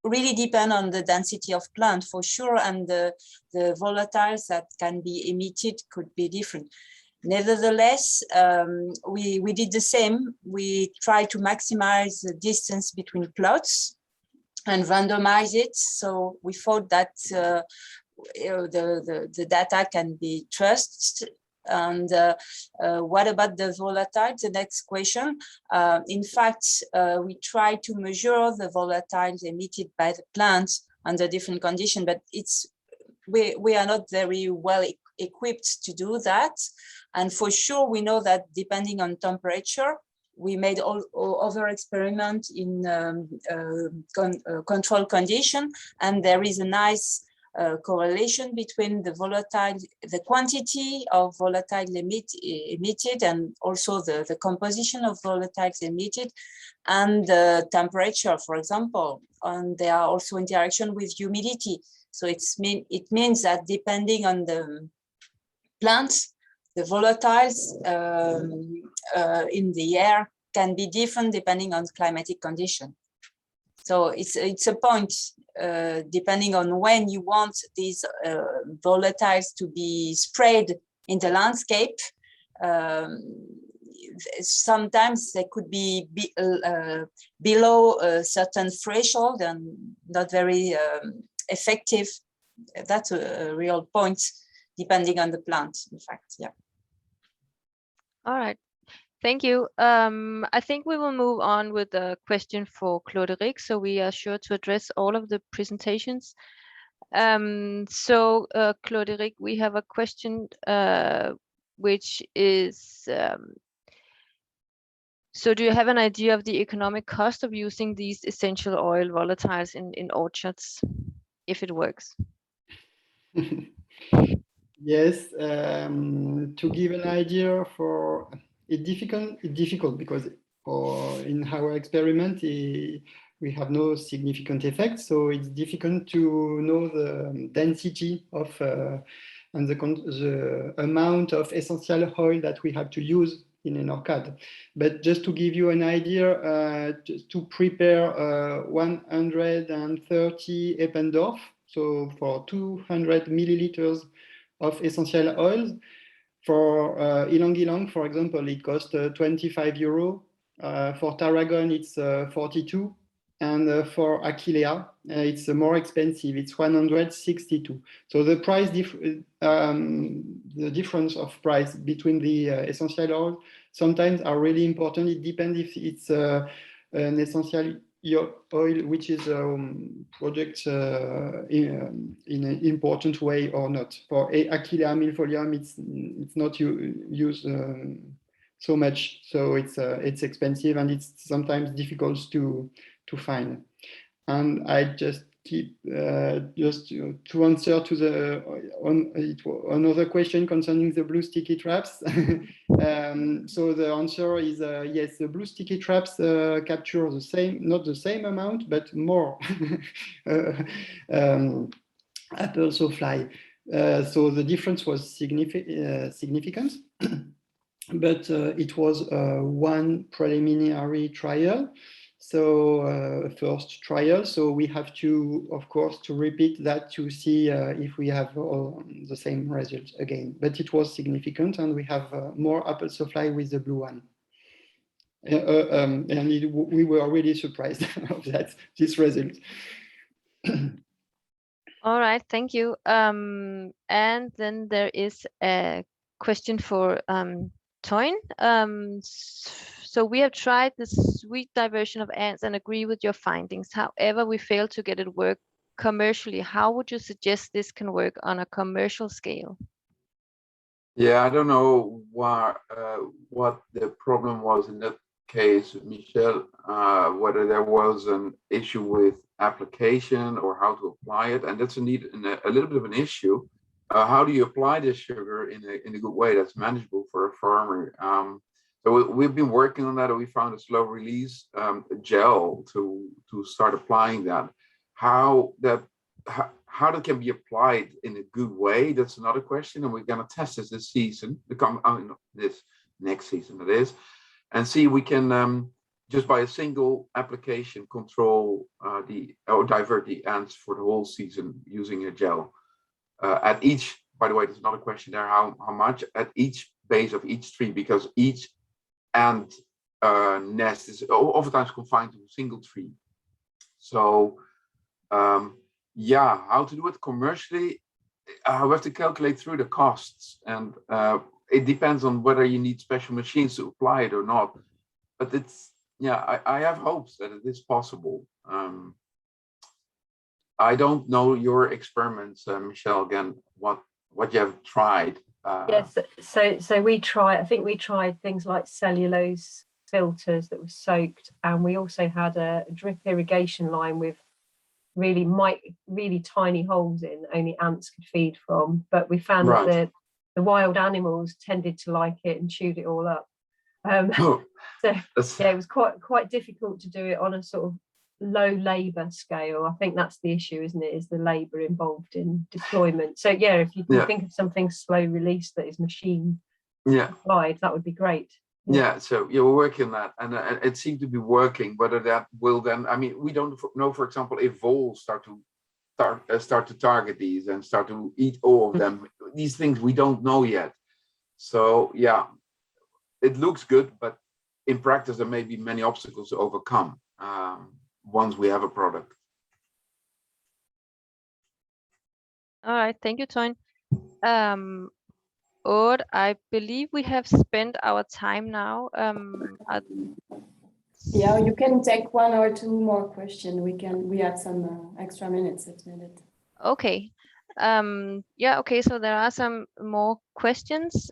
really depend on the density of plant for sure, and the volatiles that can be emitted could be different. Nevertheless, we did the same. We tried to maximize the distance between plots and randomize it. So we thought that the data can be trusted. And what about the volatiles? The next question. In fact, we try to measure the volatiles emitted by the plants under different conditions, but we are not very well equipped to do that. And for sure, we know that depending on temperature, we made all other experiments in control condition, and there is a nice correlation between the quantity of volatile emitted and also the composition of volatiles emitted and the temperature, for example. And there are also interaction with humidity. So it means that depending on the plants, the volatiles in the air can be different depending on climatic condition. So it's a point, depending on when you want these volatiles to be spread in the landscape. Sometimes they could be below a certain threshold and not very effective. That's a real point, depending on the plant, in fact, yeah. All right, thank you. I think we will move on with a question for Claude-Eric, so we are sure to address all of the presentations. Claude-Eric, we have a question which is, so do you have an idea of the economic cost of using these essential oil volatiles in orchards, if it works? Yes, to give an idea, for it's difficult because in our experiment we have no significant effect, so it's difficult to know the density of and the amount of essential oil that we have to use in an orchard. But just to give you an idea, to prepare 130 Eppendorf, so for 200 milliliters of essential oils. For ylang-ylang, for example, it costs 25 euro. For tarragon, it's 42. And for Achillea, it's more expensive. It's 162. So the price, the difference of price between the essential oils sometimes are really important. It depends if it's an essential oil which is project in an important way or not. For Achillea milfolium, it's not used so much, so it's expensive and it's sometimes difficult to find. And I just keep just to answer to the another question concerning the blue sticky traps. So the answer is yes, the blue sticky traps capture the same, not the same amount, but more apples or fly. So the difference was significant, but it was one preliminary trial. So first trial, so we have to, of course, to repeat that to see if we have all the same results again. But it was significant, and we have more apple supply with the blue one. And we were really surprised of this result. All right, thank you. And then there is a question for Toyn. So we have tried the sweet diversion of ants and agree with your findings. However, we failed to get it work commercially. How would you suggest this can work on a commercial scale? Yeah, I don't know what the problem was in that case, Michelle, whether there was an issue with application or how to apply it. And that's indeed a little bit of an issue. How do you apply this sugar in a good way that's manageable for a farmer? So we've been working on that, and we found a slow release gel to start applying that. How that can be applied in a good way, that's another question, and we're going to test this season, this next season that is, and see we can just by a single application control or divert the ants for the whole season using a gel. At each, by the way, there's another question there, how much at each base of each tree, because each ant nest is oftentimes confined to a single tree. So yeah, how to do it commercially, we have to calculate through the costs, and it depends on whether you need special machines to apply it or not. But it's, yeah, I have hopes that it is possible. I don't know your experiments, Michelle, again, what you have tried. Yes, so we try. I think we tried things like cellulose filters that were soaked, and we also had a drip irrigation line with really tiny holes in only ants could feed from. But we found that the wild animals tended to like it and chewed it all up. So yeah, it was quite difficult to do it on a sort of low labor scale. I think that's the issue, isn't it? Is the labor involved in deployment. So yeah, if you can think of something slow release that is machine applied, that would be great. Yeah, so we're working on that, and it seemed to be working. Whether that will then, I mean, we don't know, for example, if voles start to target these and start to eat all of them. These things we don't know yet. So yeah, it looks good, but in practice there may be many obstacles to overcome once we have a product. All right, thank you, Toyn. Odd, I believe we have spent our time now. Yeah, you can take 1 or 2 more questions. We have some extra minutes if needed. Okay. Yeah, okay, so there are some more questions.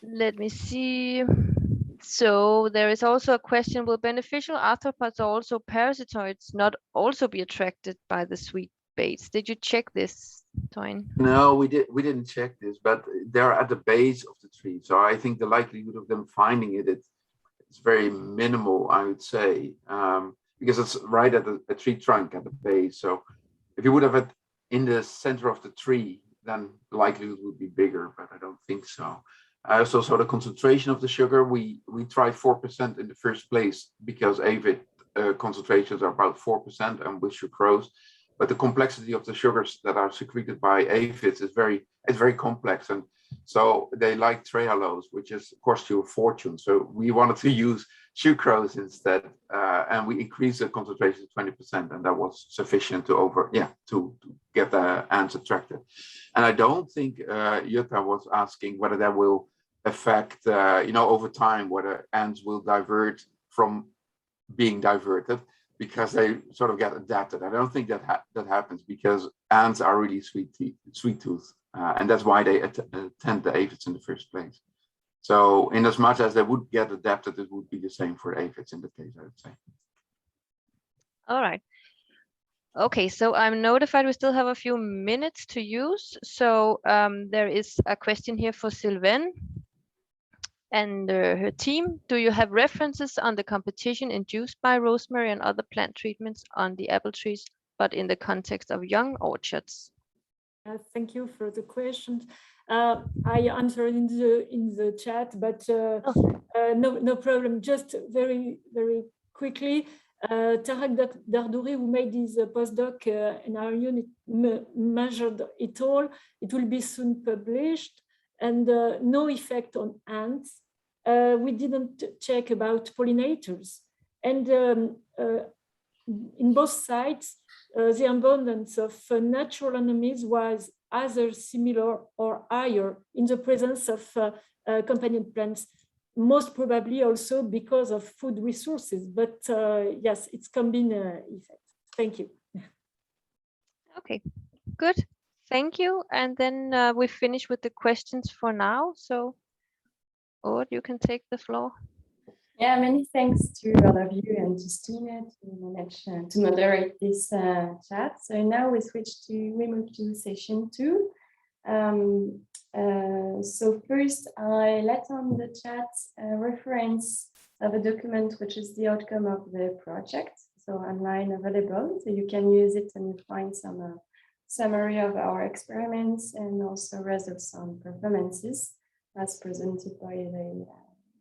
Let me see. So there is also a question, will beneficial arthropods or also parasitoids not also be attracted by the sweet baits? Did you check this, Toyn? No, we didn't check this, but they're at the base of the tree. So I think the likelihood of them finding it's very minimal, I would say, because it's right at the tree trunk at the base. So if you would have it in the center of the tree, then the likelihood would be bigger, but I don't think so. I also saw the concentration of the sugar. We tried 4% in the first place because aphid concentrations are about 4% and with sucrose. But the complexity of the sugars that are secreted by aphids is very complex, and so they like trehalose, which is cost you a fortune. So we wanted to use sucrose instead, and we increased the concentration to 20%, and that was sufficient to get the ants attracted. And I don't think Jutta was asking whether that will affect, over time, whether ants will divert from being diverted, because they sort of get adapted. I don't think that happens, because ants are really sweet tooth, and that's why they attend the aphids in the first place. So in as much as they would get adapted, it would be the same for aphids in that case, I would say. All right. Okay, so I'm notified we still have a few minutes to use. So there is a question here for Sylvain and her team. Do you have references on the competition induced by rosemary and other plant treatments on the apple trees, but in the context of young orchards? Thank you for the question. I answered in the chat, but no problem. Just very quickly, Tarek Dardouri, who made his postdoc in our unit, measured it all. It will be soon published, and no effect on ants. We didn't check about pollinators, and in both sites, the abundance of natural enemies was either similar or higher in the presence of companion plants, most probably also because of food resources. But yes, it's combined effect. Thank you. Okay, good. Thank you. And then we finish with the questions for now. So, Aude, you can take the floor. Yeah, many thanks to all of you and to Stine to manage to moderate this chat. So now we move to session 2. So first, I let on the chat a reference of a document which is the outcome of the project, so online available. So you can use it and you find some summary of our experiments and also results on performances as presented by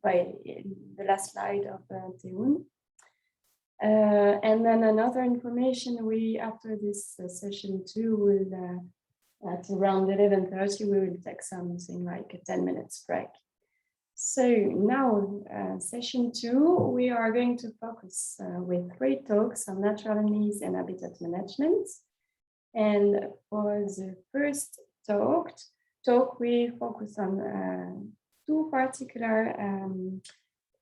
the last slide of Teun. And then another information, after this session 2, will at around 11:30, we will take something like a 10 minutes break. So now, session 2, we are going to focus with 3 talks on natural enemies and habitat management. And for the first talk, we focus on 2 particular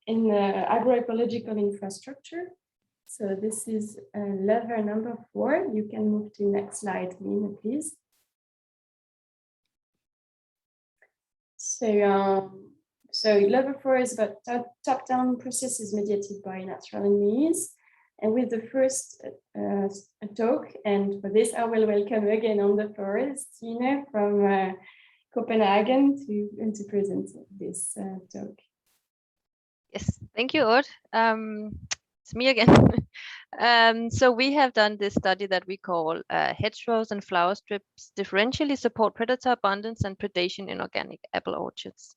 in agroecological infrastructure. So this is lever number 4. You can move to the next slide, Lina, please. So level 4 is about top-down processes mediated by natural enemies. And with the first talk, and for this I will welcome again on the floor Stine from Copenhagen to present this talk. Yes, thank you, Aude. It's me again. So we have done this study that we call hedgerows and flower strips differentially support predator abundance and predation in organic apple orchards.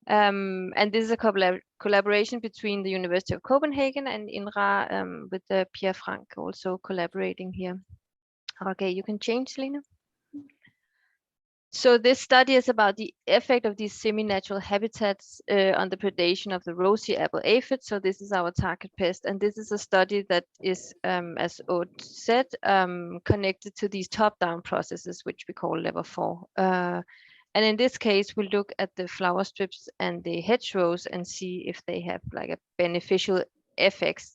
And this is a collaboration between the University of Copenhagen and INRA with Pierre Frank also collaborating here. Okay, you can change, Lena. So this study is about the effect of these semi-natural habitats on the predation of the rosy apple aphid. So this is our target pest. And this is a study that is, as Aude said, connected to these top-down processes, which we call level 4. And in this case, we look at the flower strips and the hedgerows and see if they have like a beneficial effect.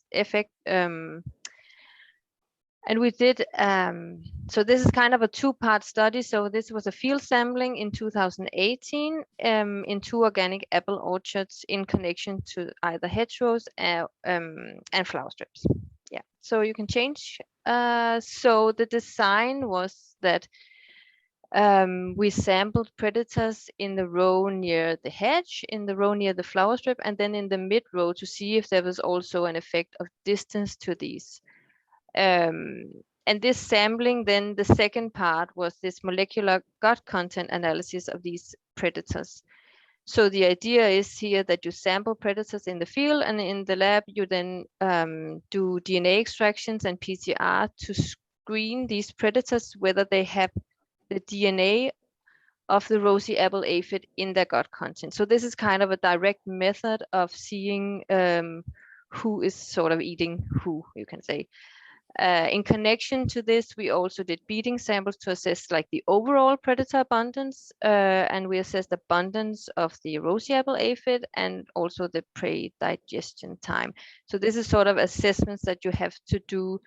And we did, so this is kind of a 2-part study. So this was a field sampling in 2018 in 2 organic apple orchards in connection to either hedgerows and flower strips. Yeah, so you can change. So the design was that we sampled predators in the row near the hedge, in the row near the flower strip, and then in the mid row to see if there was also an effect of distance to these. And this sampling, then the second part was this molecular gut content analysis of these predators. So the idea is here that you sample predators in the field, and in the lab you then do DNA extractions and PCR to screen these predators whether they have the DNA of the rosy apple aphid in their gut content. So this is kind of a direct method of seeing who is sort of eating who, you can say. In connection to this, we also did beating samples to assess like the overall predator abundance, and we assessed abundance of the rosy apple aphid and also the prey digestion time. So this is sort of assessments that you have to do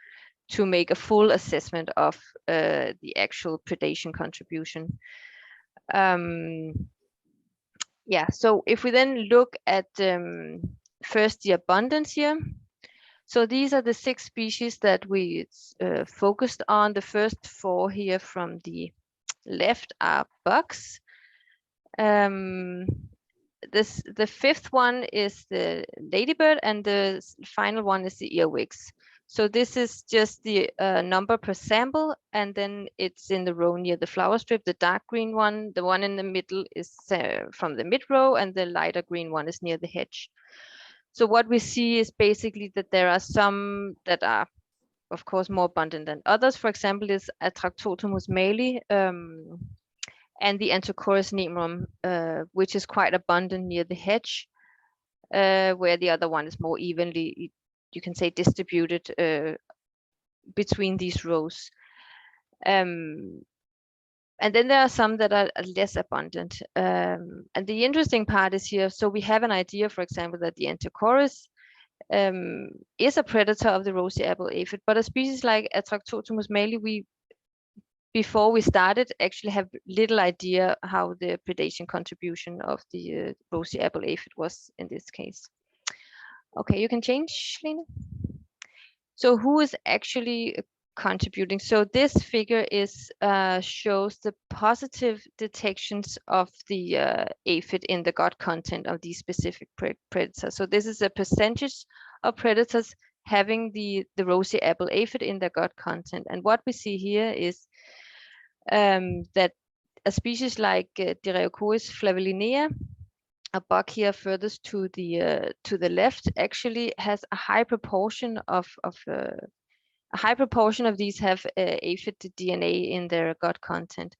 to make a full assessment of the actual predation contribution. Yeah, so if we then look at first the abundance here. So these are the 6 species that we focused on. The first 4 here from the left are bugs. The 5th one is the ladybird, and the final one is the earwigs. So this is just the number per sample, and then it's in the row near the flower strip. The dark green one, the one in the middle is from the mid row, and the lighter green one is near the hedge. So what we see is basically that there are some that are, of course, more abundant than others. For example, is Agroecological male and the Antichorus nemrum, which is quite abundant near the hedge, where the other one is more evenly, you can say, distributed between these rows. And then there are some that are less abundant. And the interesting part is here, so we have an idea, for example, that the Antichorus is a predator of the rosy apple aphid, but a species like Agroecological male, before we started, actually have little idea how the predation contribution of the rosy apple aphid was in this case. Okay, you can change, Lena. So who is actually contributing? So this figure is shows the positive detections of the aphid in the gut content of these specific predators. So this is a percentage of predators having the rosy apple aphid in their gut content. And what we see here is that a species like Agroecological flavellinea, a bug here furthest to the left, actually has a high proportion of a high proportion of these have aphid DNA in their gut content.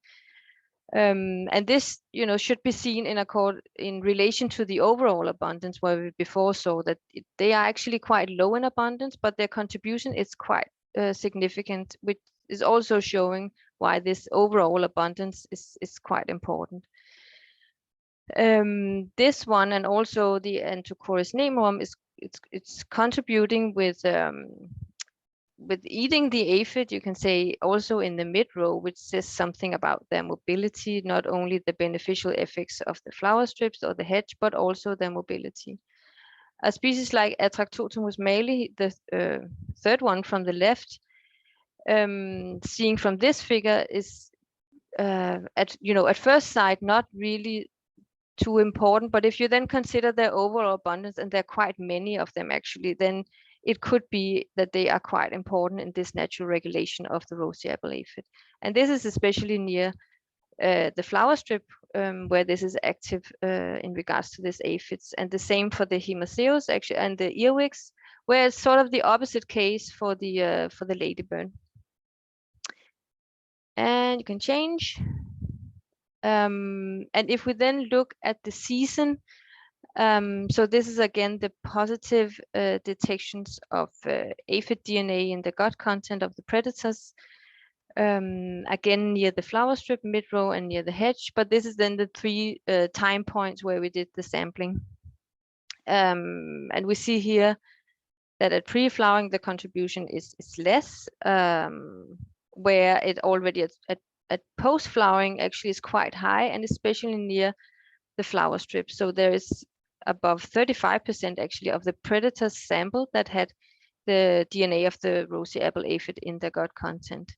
And this, should be seen in relation to the overall abundance, where we before saw that they are actually quite low in abundance, but their contribution is quite significant, which is also showing why this overall abundance is quite important. This one, and also the Enterococcus nemorum, it's contributing with eating the aphid, you can say, also in the mid row, which says something about their mobility, not only the beneficial effects of the flower strips or the hedge, but also their mobility. A species like Atractotomus mali, the third one from the left, seeing from this figure, is at first sight not really too important, but if you then consider their overall abundance, and there are quite many of them actually, then it could be that they are quite important in this natural regulation of the rosy apple aphid. And this is especially near the flower strip, where this is active in regards to this aphids, and the same for the Hemaceus actually, and the earwigs, where it's sort of the opposite case for the ladybird. And you can change. And if we then look at the season, so this is again the positive detections of aphid DNA in the gut content of the predators, again near the flower strip, mid-row, and near the hedge. But this is then the 3 time points where we did the sampling. And we see here that at pre-flowering the contribution is less, where it already at post-flowering actually is quite high, and especially near the flower strip. So there is above 35% actually of the predators sampled that had the DNA of the rosy apple aphid in their gut content.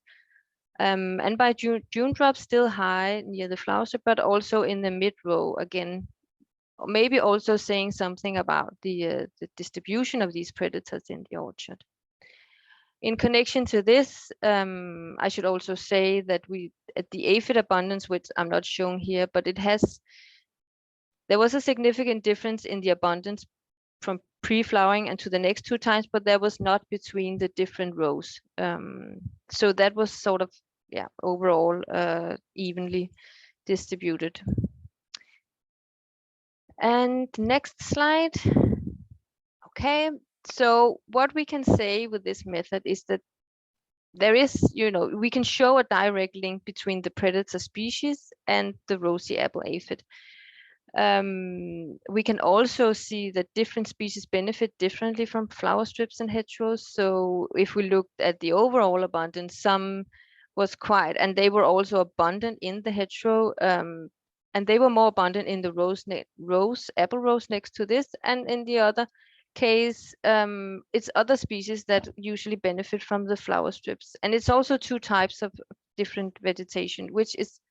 And by June drop, still high near the flower strip, but also in the mid-row again, maybe also saying something about the distribution of these predators in the orchard. In connection to this, I should also say that at the aphid abundance, which I'm not showing here, but there was a significant difference in the abundance from pre-flowering and to the next 2 times, but there was not between the different rows. So that was sort of, overall evenly distributed. And next slide. Okay, so what we can say with this method is that there is, we can show a direct link between the predator species and the rosy apple aphid. We can also see that different species benefit differently from flower strips and hedgerows. So if we looked at the overall abundance, some was quite, and they were also abundant in the hedgerow, and they were more abundant in the apple rows next to this, and in the other case, it's other species that usually benefit from the flower strips. And it's also 2 types of different vegetation, which is,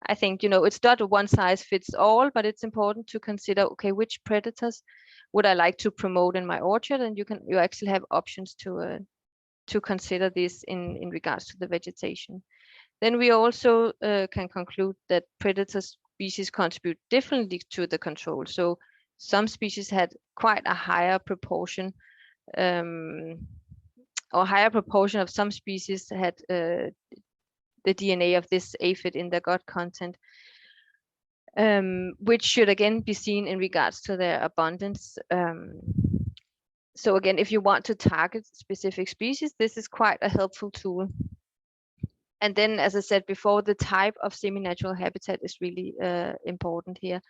I think, it's not a one size fits all, but it's important to consider, okay, which predators would I like to promote in my orchard? And you actually have options to consider this in regards to the vegetation. Then we also can conclude that predator species contribute differently to the control. So some species had quite a higher proportion, or higher proportion of some species had the DNA of this aphid in their gut content, which should again be seen in regards to their abundance. So again, if you want to target specific species, this is quite a helpful tool. And then, as I said before, the type of semi-natural habitat is really important here,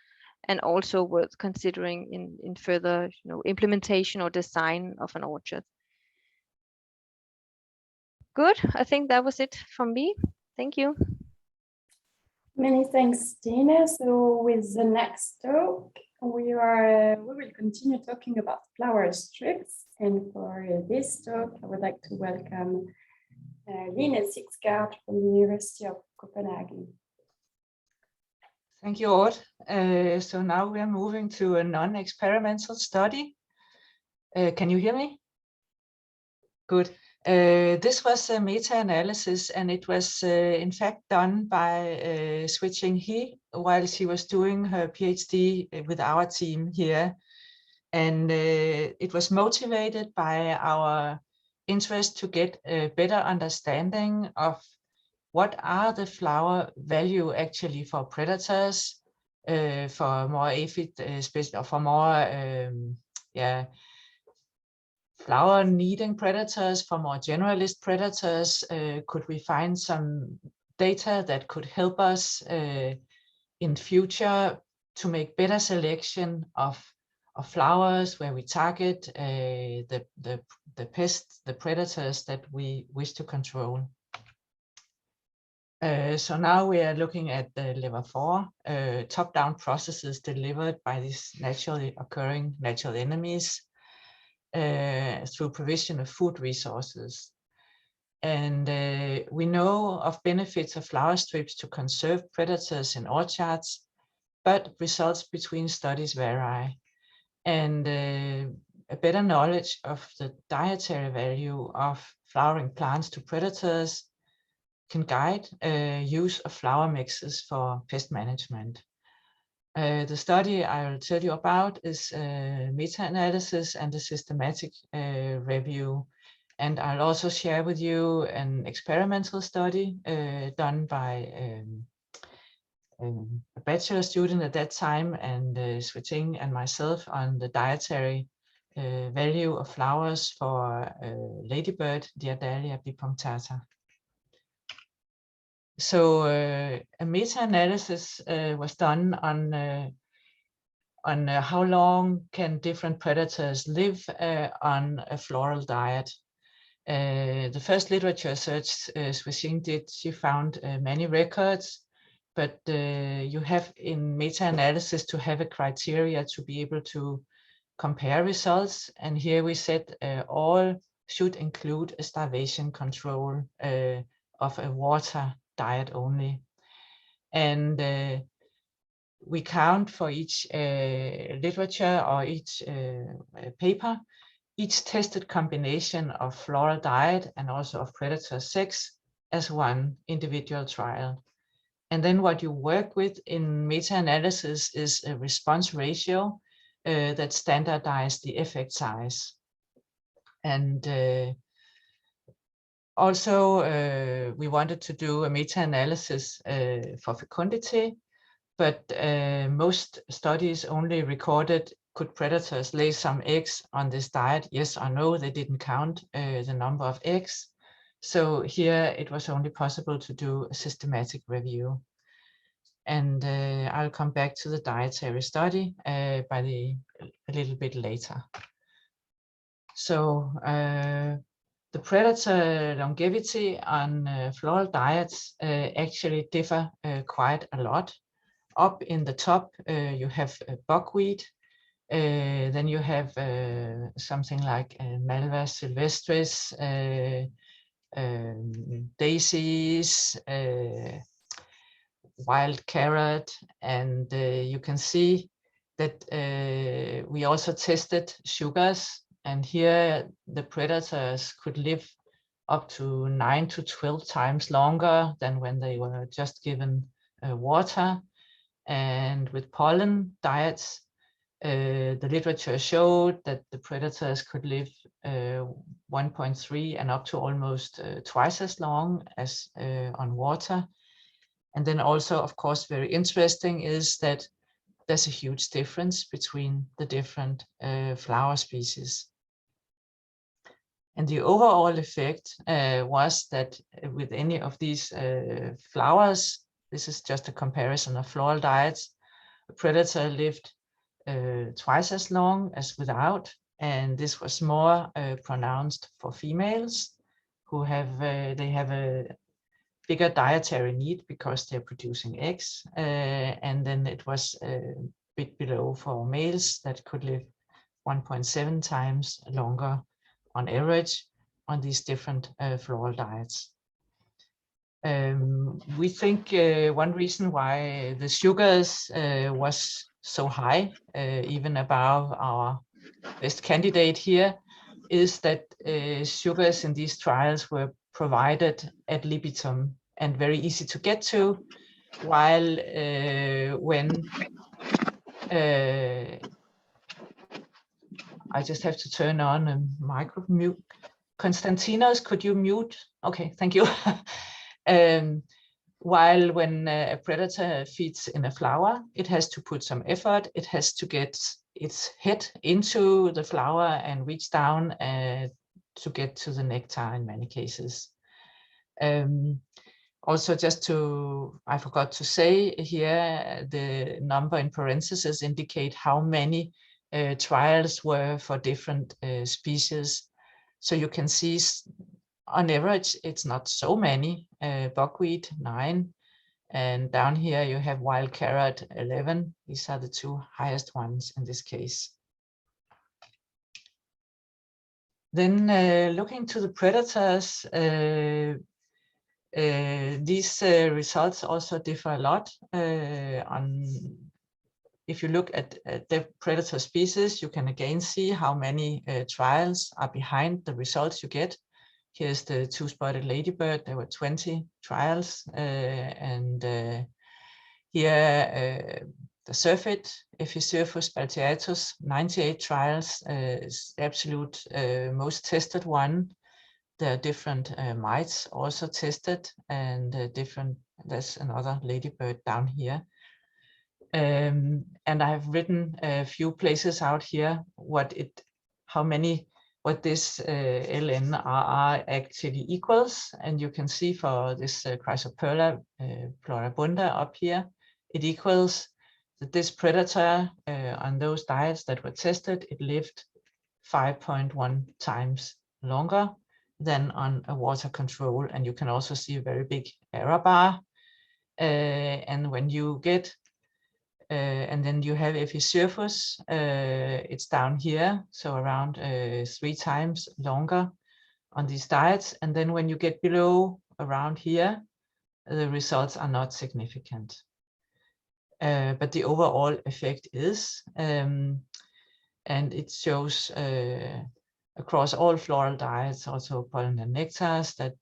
and also worth considering in further implementation or design of an orchard. Good, I think that was it from me. Thank you. Many thanks, Tina. So with the next talk, we will continue talking about flower strips. And for this talk, I would like to welcome Line Sixgaard from the University of Copenhagen. Thank you, Aude. So now we are moving to a non-experimental study. Can you hear me? Good. This was a meta-analysis, and it was in fact done by Switching He while she was doing her PhD with our team here. And it was motivated by our interest to get a better understanding of what are the flower value actually for predators, for more aphid, or for more flower needing predators, for more generalist predators. Could we find some data that could help us in future to make better selection of flowers where we target the pests, the predators that we wish to control? So now we are looking at the level 4, top-down processes delivered by these naturally occurring natural enemies through provision of food resources. And we know of benefits of flower strips to conserve predators in orchards, but results between studies vary. And a better knowledge of the dietary value of flowering plants to predators can guide use of flower mixes for pest management. The study I will tell you about is meta-analysis and a systematic review. And I'll also share with you an experimental study done by a bachelor student at that time, and Sweting and myself, on the dietary value of flowers for ladybird, Diadalia bipunctata. So a meta-analysis was done on how long can different predators live on a floral diet. The first literature search Sweting did, she found many records, but you have in meta-analysis to have a criteria to be able to compare results. And here we said all should include a starvation control of a water diet only. And we count for each literature or each paper, each tested combination of floral diet and also of predator sex as one individual trial. And then what you work with in meta-analysis is a response ratio that standardizes the effect size. And also, we wanted to do a meta-analysis for fecundity, but most studies only recorded could predators lay some eggs on this diet, yes or no. They didn't count the number of eggs. So here it was only possible to do a systematic review. And I'll come back to the dietary study a little bit later. So the predator longevity on floral diets actually differ quite a lot. Up in the top, you have buckwheat. Then you have something like Malva sylvestris, daisies, wild carrot, and you can see that we also tested sugars, and here the predators could live up to 9 to 12 times longer than when they were just given water. And with pollen diets, the literature showed that the predators could live 1.3 and up to almost twice as long as on water. And then also, of course, very interesting is that there's a huge difference between the different flower species. And the overall effect was that with any of these flowers, this is just a comparison of floral diets, a predator lived twice as long as without, and this was more pronounced for females who have they have a bigger dietary need because they're producing eggs, and then it was a bit below for males that could live 1.7 times longer on average on these different floral diets. We think one reason why the sugars was so high, even above our best candidate here, is that sugars in these trials were provided ad libitum and very easy to get to, while when I just have to turn on a micro mute. Konstantinos, could you mute? Okay, thank you. While when a predator feeds in a flower, it has to put some effort. It has to get its head into the flower and reach down to get to the nectar in many cases. Also, I forgot to say here, the number in parentheses indicate how many trials were for different species. So you can see on average, it's not so many. Buckwheat, 9. And down here you have wild carrot, 11. These are the 2 highest ones in this case. Then looking to the predators, these results also differ a lot. If you look at the predator species, you can again see how many trials are behind the results you get. Here's the 2-spotted ladybird. There were 20 trials, and here the surfeit, Ephisurfus balteatus, 98 trials is the absolute most tested one. There are different mites also tested, and there's another ladybird down here. And I have written a few places out here what this LNRR actually equals. And you can see for this Chrysoperla floribunda up here, it equals that this predator on those diets that were tested, it lived 5.1 times longer than on a water control. And you can also see a very big error bar. And when you get and then you have Ephisurfus, it's down here, so around 3 times longer on these diets. And then when you get below around here, the results are not significant. But the overall effect is, and it shows across all floral diets, also pollen and nectars, that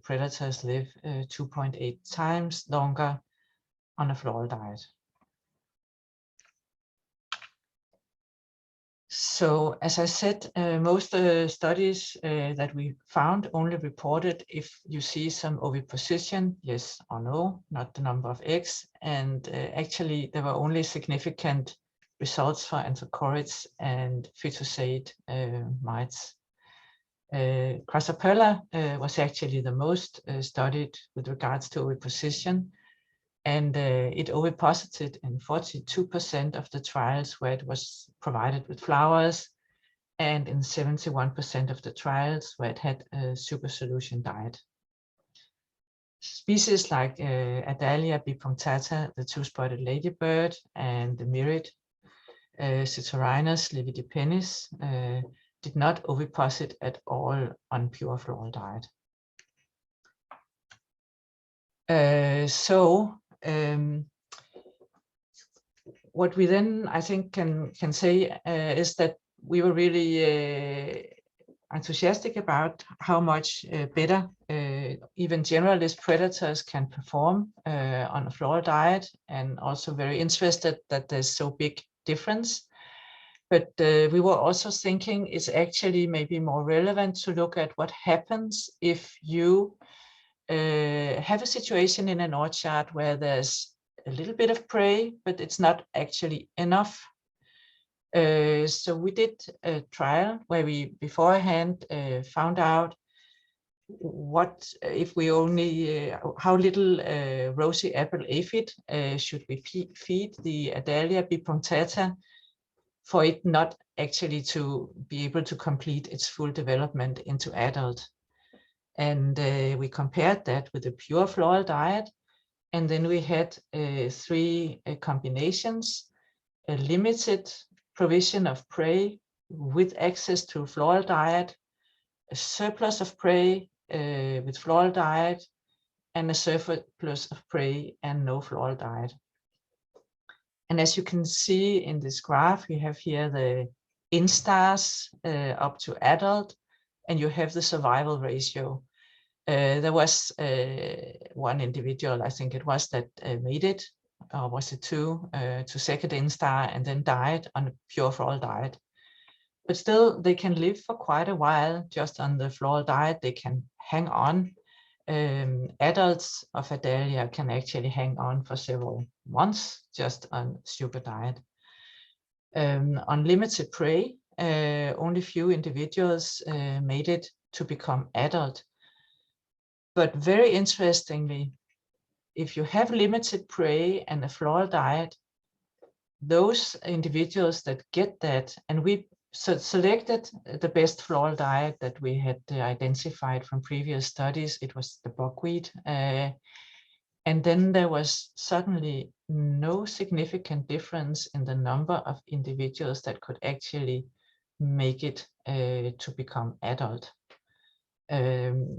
predators live 2.8 times longer on a floral diet. So, as I said, most studies that we found only reported if you see some oviposition, yes or no, not the number of eggs. And actually, there were only significant results for anthracorates and phytosaid mites. Chrysoperla was actually the most studied with regards to oviposition. And it oviposited in 42% of the trials where it was provided with flowers, and in 71% of the trials where it had a super solution diet. Species like Adalia bipunctata, the 2-spotted ladybird, and the myrid Citorinus lividipennis did not oviposit at all on pure floral diet. What we then, I think, can say is that we were really enthusiastic about how much better even generalist predators can perform on a floral diet, and also very interested that there's so big difference. But we were also thinking it's actually maybe more relevant to look at what happens if you have a situation in an orchard where there's a little bit of prey, but it's not actually enough. So we did a trial where we beforehand found out what if we only how little rosy apple aphid should we feed the Adalia bipunctata for it not actually to be able to complete its full development into adult. And we compared that with a pure floral diet. And then we had 3 combinations: a limited provision of prey with access to floral diet, a surplus of prey with floral diet, and a surplus of prey and no floral diet. And as you can see in this graph, you have here the instars up to adult, and you have the survival ratio. There was one individual, I think it was, that made it, or was it 2, to second instar and then died on a pure floral diet. but still they can live for quite a while just on the floral diet. They can hang on. Adults of a dahlia can actually hang on for several months just on sugar diet. On limited prey, only few individuals made it to become adult. But very interestingly, if you have limited prey and a floral diet, those individuals that get that, and we selected the best floral diet that we had identified from previous studies, it was the buckwheat. And then there was suddenly no significant difference in the number of individuals that could actually make it to become adult.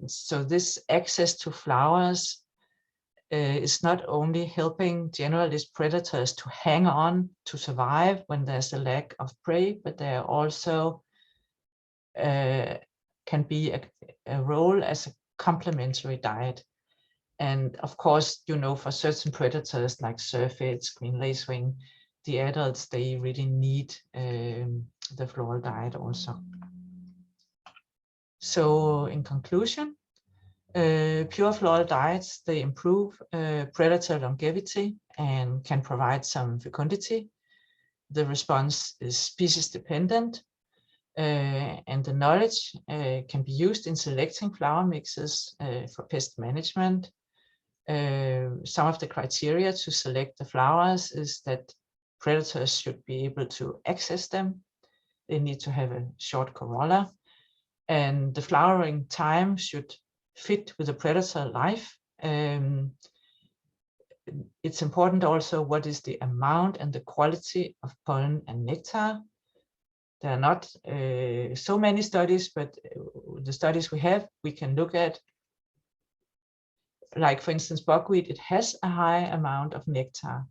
So this access to flowers is not only helping generalist predators to hang on to survive when there's a lack of prey, but they are also can be a role as a complementary diet. And of course, you know, for certain predators like syrphids, green lacewing, the adults, they really need the floral diet also. So in conclusion, pure floral diets, they improve predator longevity and can provide some fecundity. The response is species dependent, and the knowledge can be used in selecting flower mixes for pest management. Some of the criteria to select the flowers is that predators should be able to access them. They need to have a short corolla, and the flowering time should fit with the predator life. It's important also what is the amount and the quality of pollen and nectar. There are not so many studies, but the studies we have, we can look at. Like for instance, buckwheat, it has a high amount of nectar.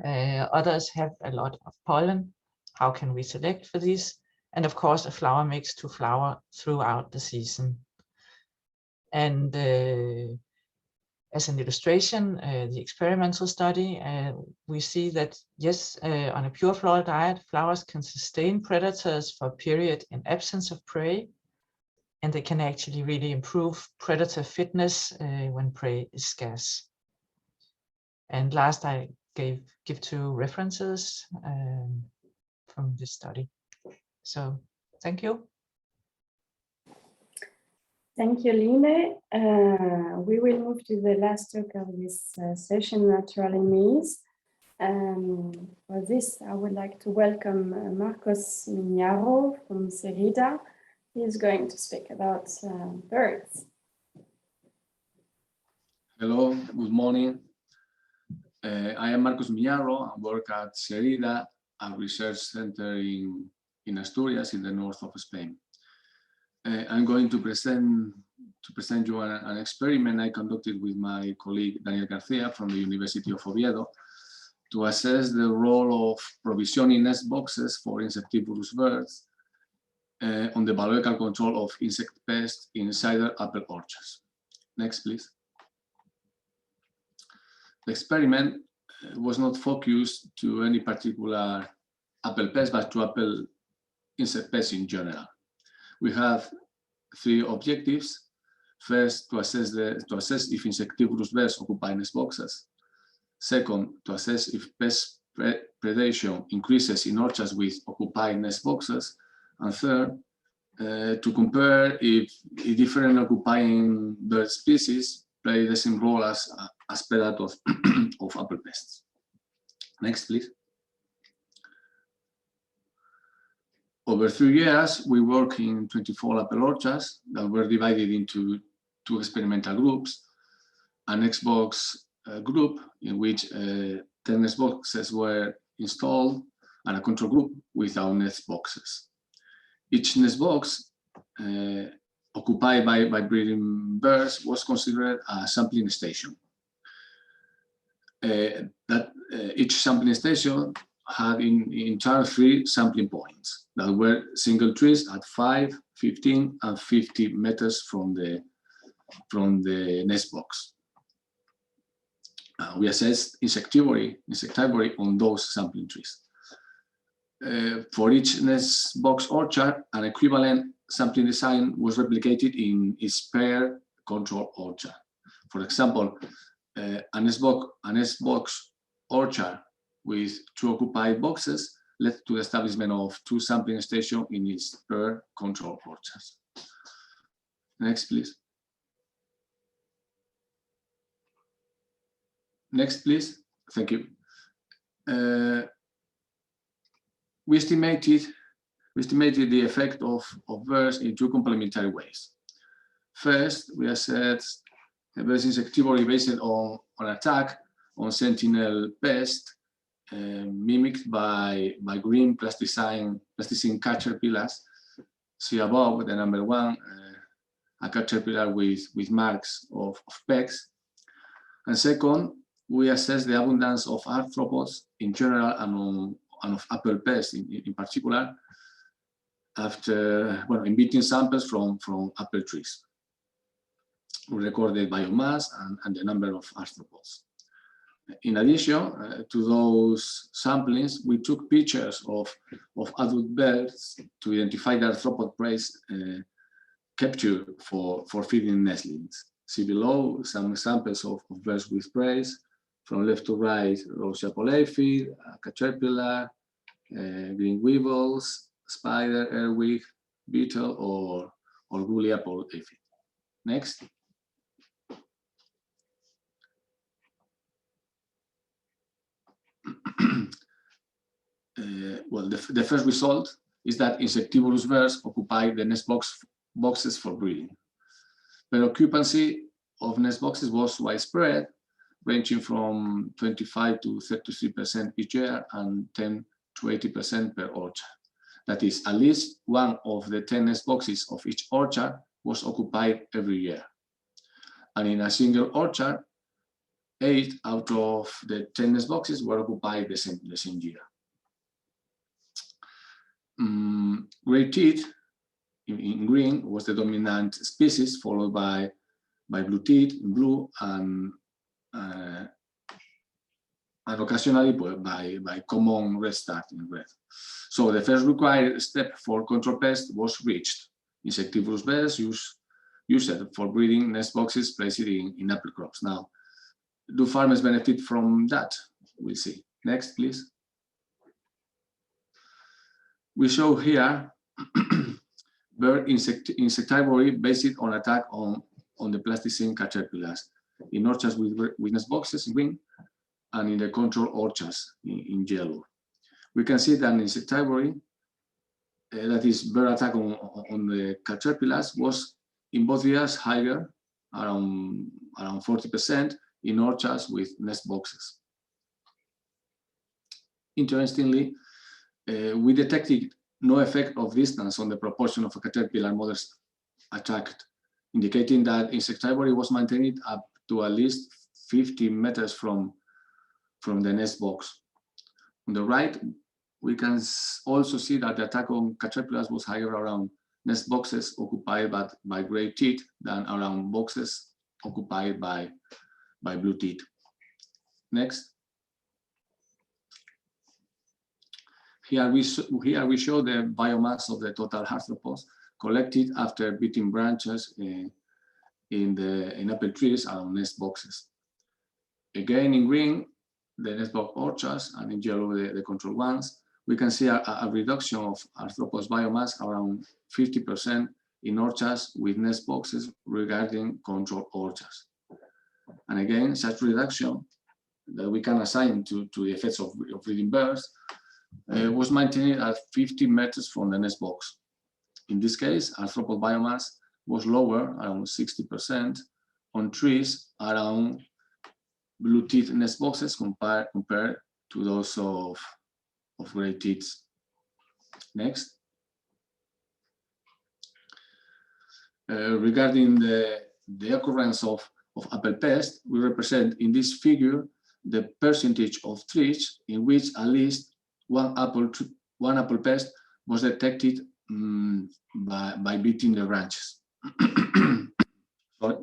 Others have a lot of pollen. How can we select for these? And of course, a flower mix to flower throughout the season. And as an illustration, the experimental study, we see that yes, on a pure floral diet, flowers can sustain predators for a period in absence of prey, and they can actually really improve predator fitness when prey is scarce. And last, I give two references from this study. So thank you. Thank you, Line. We will move to the last talk of this session, Natural Enemies. For this, I would like to welcome Marcos Mignaro from Cerida. He is going to speak about birds. Hello, good morning. I am Marcos Mignaro. I work at Cerida, a research center in Asturias, in the north of Spain. I'm going to present you an experiment I conducted with my colleague Daniel Garcia from the University of Oviedo to assess the role of provisioning nest boxes for insectivorous birds on the biological control of insect pests in cider apple orchards. Next, please. The experiment was not focused to any particular apple pest, but to apple insect pests in general. We have three objectives. First, to assess if insectivorous birds occupy nest boxes. Second, to assess if pest predation increases in orchards with occupied nest boxes. And third, to compare if different occupying bird species play the same role as predators of apple pests. Next, please. Over 3 years, we worked in 24 apple orchards that were divided into 2 experimental groups, an Xbox group in which 10 nest boxes were installed, and a control group without nest boxes. Each nest box occupied by breeding birds was considered a sampling station. Each sampling station had in turn 3 sampling points that were single trees at 5, 15, and 50 meters from the nest box. We assessed insectivory on those sampling trees. For each nest box orchard, an equivalent sampling design was replicated in its pair control orchard. For example, a nest box orchard with 2 occupied boxes led to the establishment of 2 sampling stations in its pair control orchards. Next, please. Next, please. Thank you. We estimated the effect of birds in 2 complementary ways. First, we assessed birds insectivory based on attack on sentinel pest mimicked by green plasticine caterpillars. See above the number 1, a caterpillar with marks of pests. And second, we assessed the abundance of arthropods in general and of apple pests in particular after beating samples from apple trees. We recorded biomass and the number of arthropods. In addition to those samplings, we took pictures of adult birds to identify the arthropod prey captured for feeding nestlings. See below some examples of birds with prey. From left to right, Rosia aphid, caterpillar, green weevils, spider, earwig, beetle, or woolly apple aphid. Next. The first result is that insectivorous birds occupy the nest boxes for breeding. But occupancy of nest boxes was widespread, ranging from 25 to 33% each year and 10 to 80% per orchard. That is, at least one of the 10 nest boxes of each orchard was occupied every year. And in a single orchard, 8 out of the 10 nest boxes were occupied the same year. Gray teeth in green was the dominant species, followed by blue teeth in blue and occasionally by common red start in red. So the first required step for control pest was reached. Insectivorous birds used for breeding nest boxes placed in apple crops. Now, do farmers benefit from that? We'll see. Next, please. We show here bird insectivory based on attack on the plasticine caterpillars in orchards with nest boxes in green and in the control orchards in yellow. We can see that insectivory, that is bird attack on the caterpillars, was in both years higher, around 40% in orchards with nest boxes. Interestingly, we detected no effect of distance on the proportion of caterpillar mothers attacked, indicating that insectivory was maintained up to at least 50 meters from the nest box. On the right, we can also see that the attack on caterpillars was higher around nest boxes occupied by gray teeth than around boxes occupied by blue teeth. Next. Here we show the biomass of the total arthropods collected after beating branches in apple trees around nest boxes. Again, in green, the nest box orchards, and in yellow, the control ones. We can see a reduction of arthropods biomass around 50% in orchards with nest boxes regarding control orchards. And again, such reduction that we can assign to the effects of breeding birds was maintained at 50 meters from the nest box. In this case, arthropod biomass was lower, around 60%, on trees around blue teeth nest boxes compared to those of gray teeth. Next. Regarding the occurrence of apple pest, we represent in this figure the percentage of trees in which at least one apple pest was detected by beating the branches. Sorry.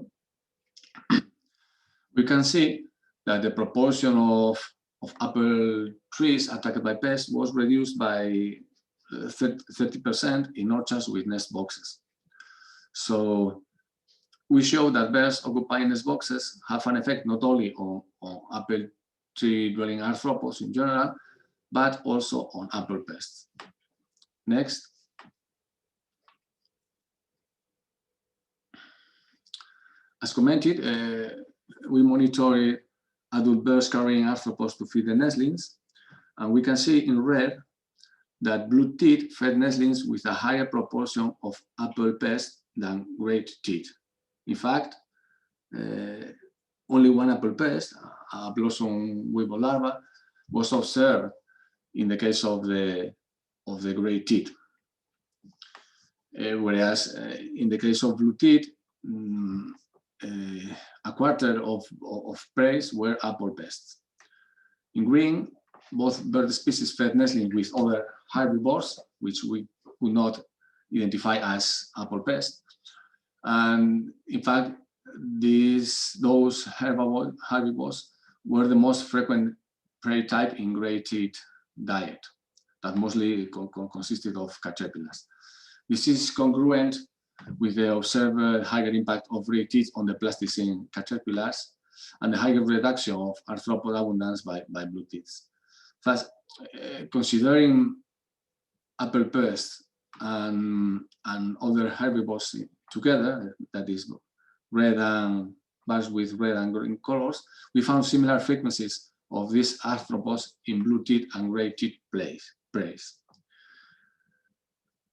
We can see that the proportion of of apple trees attacked by pests was reduced by 30% in orchards with nest boxes. So we show that birds occupying nest boxes have an effect not only on apple tree dwelling arthropods in general, but also on apple pests. Next. As commented, we monitor adult birds carrying arthropods to feed the nestlings, and we can see in red that blue teeth fed nestlings with a higher proportion of apple pests than gray teeth. In fact, only one apple pest, a blossom weevil larva, was observed in the case of the gray teeth. Whereas in the case of blue teeth, a quarter of prey were apple pests. In green, both bird species fed nestlings with other herbivores, which we could not identify as apple pests. And in fact, those herbivores were the most frequent prey type in gray teeth diet that mostly consisted of caterpillars. This is congruent with the observed higher impact of gray teeth on the plasticine caterpillars and the higher reduction of arthropod abundance by blue teeth. Thus, considering apple pests and other herbivores together, that is red and birds with red and green colors, we found similar frequencies of these arthropods in blue teeth and gray teeth preys.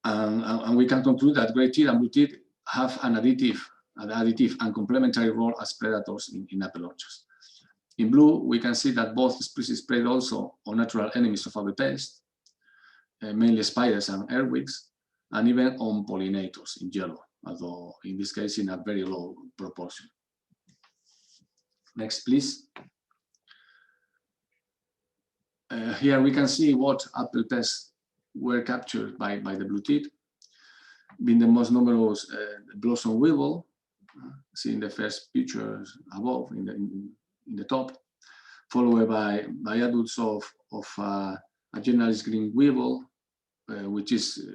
And we can conclude that gray teeth and blue teeth have an additive and complementary role as predators in apple orchards. In blue, we can see that both species preyed also on natural enemies of apple pests, mainly spiders and earwigs, and even on pollinators in yellow, although in this case in a very low proportion. Next, please. Here we can see what apple pests were captured by the blue teeth, being the most numerous blossom weevil, seen the first pictures above in the top, followed by adults of a generalist green weevil, which is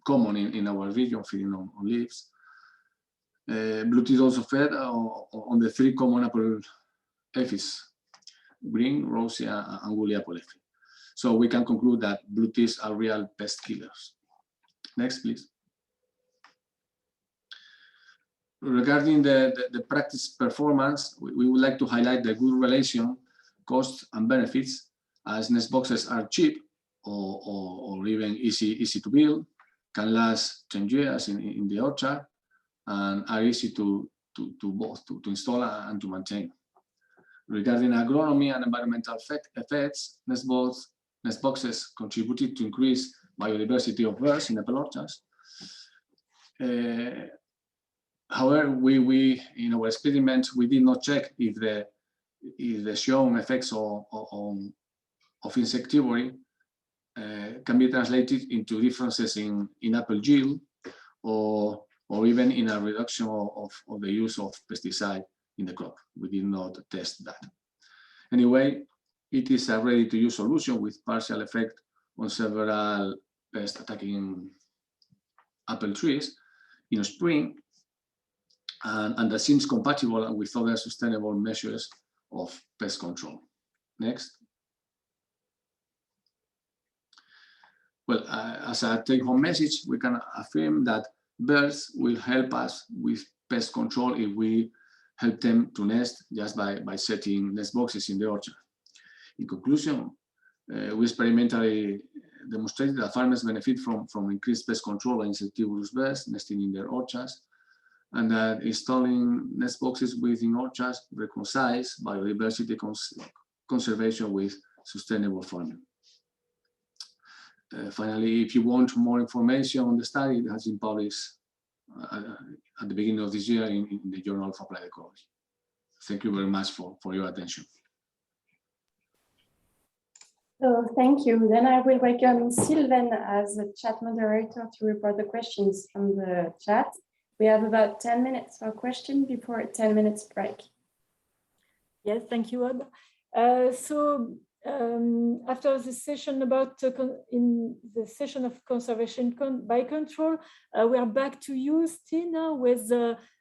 common in our region, feeding on leaves. Blue teeth also fed on the three common apple aphids, green, rosy, and woolly apple aphid. So we can conclude that blue teeth are real pest killers. Next, please. Regarding the practice performance, we would like to highlight the good relation, costs and benefits, as nest boxes are cheap or even easy to build, can last 10 years in the orchard, and are easy to install and to maintain. Regarding agronomy and environmental effects, nest boxes contributed to increase biodiversity of birds in apple orchards. However, we in our experiment we did not check if the shown effects of insectivory can be translated into differences in apple yield or even in a reduction of the use of pesticide in the crop. We did not test that. Anyway, it is a ready-to-use solution with partial effect on several pests attacking apple trees in spring, and that seems compatible with other sustainable measures of pest control. Next. Well, as a take-home message, we can affirm that birds will help us with pest control if we help them to nest just by setting nest boxes in the orchard. In conclusion, we experimentally demonstrated that farmers benefit from increased pest control by insectivorous birds nesting in their orchards, and that installing nest boxes within orchards reconciles biodiversity conservation with sustainable farming. Finally, if you want more information on the study, it has been published at the beginning of this year in the Journal of Applied Ecology. Thank you very much for your attention. So thank you. Then I will welcome Sylvain as the chat moderator to report the questions from the chat. We have about 10 minutes for a question before a 10 minutes break. Yes, thank you, Ab. So after the session about in the session of conservation by control, we are back to you, Stina, with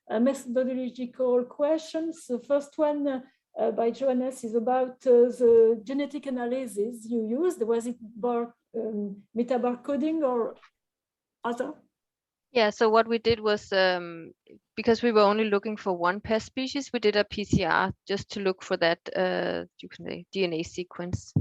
methodological questions. The first one by Johannes is about the genetic analysis you used. Was it metabarcoding or other? Yeah, so what we did was, because we were only looking for one pest species, we did a PCR just to look for that you can say DNA sequence.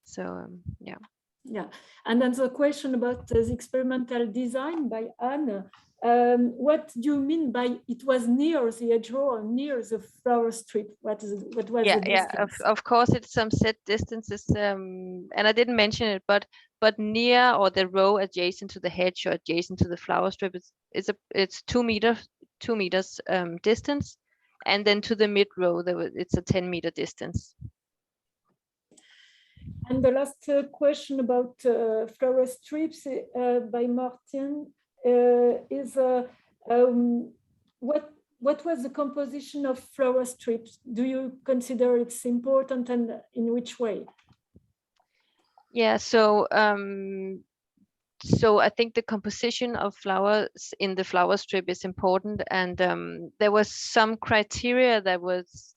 So yeah. Yeah, and then the question about the experimental design by Anne. What do you mean by it was near the hedgerow or near the flower strip? What was the distance? Of course it's some set distances, and I didn't mention it, but near, or the row adjacent to the hedge or adjacent to the flower strip, it's 2 meters distance, and then to the mid row it's a 10-meter distance. And the last question about flower strips by Martin is what was the composition of flower strips? Do you consider it's important, and in which way? Yeah, so so I think the composition of flowers in the flower strip is important, and there was some criteria that was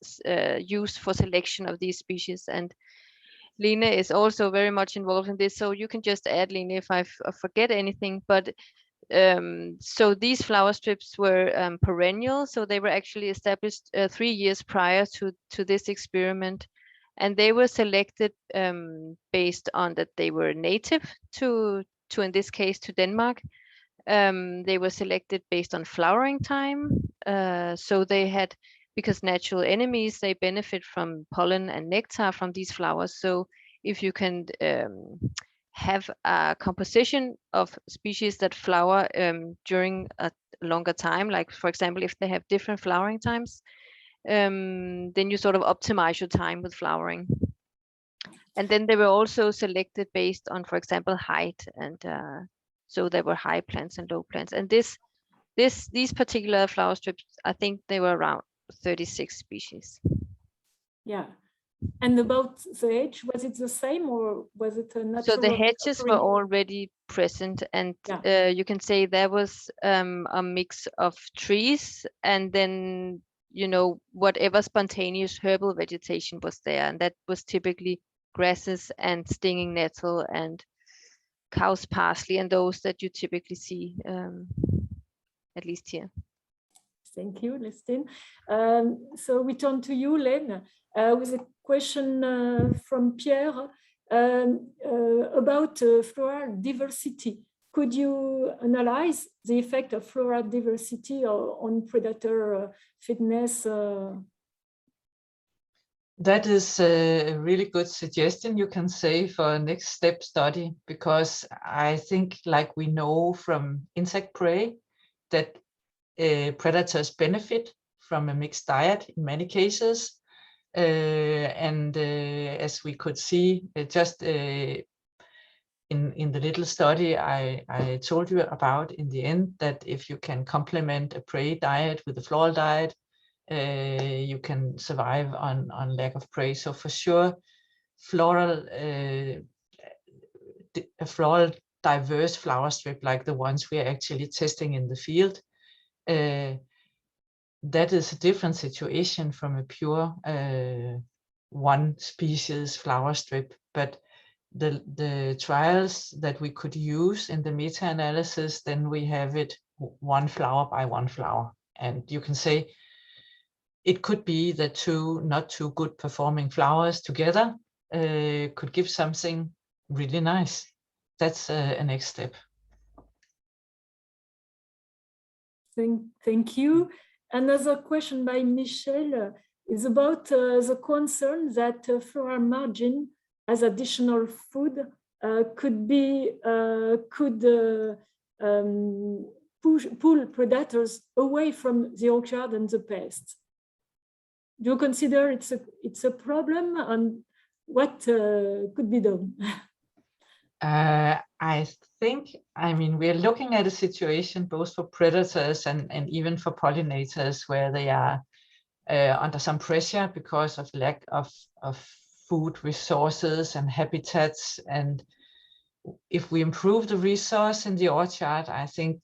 used for selection of these species, and Line is also very much involved in this, so you can just add, Line, if I forget anything. But so these flower strips were perennial, so they were actually established 3 years prior to this experiment, and they were selected based on that they were native to in this case to Denmark. They were selected based on flowering time, so they had, because natural enemies, they benefit from pollen and nectar from these flowers. So if you can have a composition of species that flower during a longer time, like for example, if they have different flowering times, then you sort of optimize your time with flowering. And then they were also selected based on, for example, height, and so there were high plants and low plants. And these particular flower strips, I think they were around 36 species. Yeah. And about the hedge, was it the same, or was it a natural? So the hedges were already present, and you can say there was a mix of trees, and then, you know, whatever spontaneous herbal vegetation was there, and that was typically grasses and stinging nettle and cow's parsley, and those that you typically see, at least here. Thank you, Lestine. So we turn to you, Len, with a question from Pierre about floral diversity. Could you analyze the effect of floral diversity on predator fitness? That is a really good suggestion, you can say, for a next step study, because I think, like we know from insect prey, that predators benefit from a mixed diet in many cases. And as we could see just in the little study I told you about in the end, that if you can complement a prey diet with a floral diet, you can survive on lack of prey. So for sure, a floral diverse flower strip like the ones we are actually testing in the field, that is a different situation from a pure one species flower strip. But the trials that we could use in the meta-analysis, then we have it one flower by one flower, and you can say it could be that two not too good performing flowers together could give something really nice. That's a next step. Thank you. Another question by Michel is about the concern that floral margin as additional food could pull predators away from the orchard and the pests. Do you consider it's a problem, and what could be done? I think, I mean, we're looking at a situation both for predators and even for pollinators where they are under some pressure because of lack of food resources and habitats. And if we improve the resource in the orchard, I think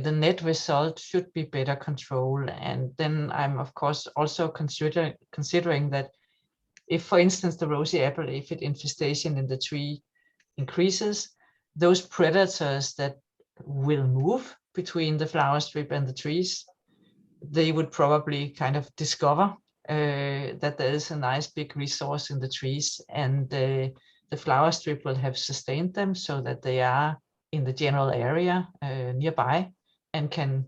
the net result should be better control. And then I'm of course also considering that if, for instance, the rosy apple aphid infestation in the tree increases, those predators that will move between the flower strip and the trees, they would probably kind of discover that there is a nice big resource in the trees, and the flower strip will have sustained them so that they are in the general area nearby and can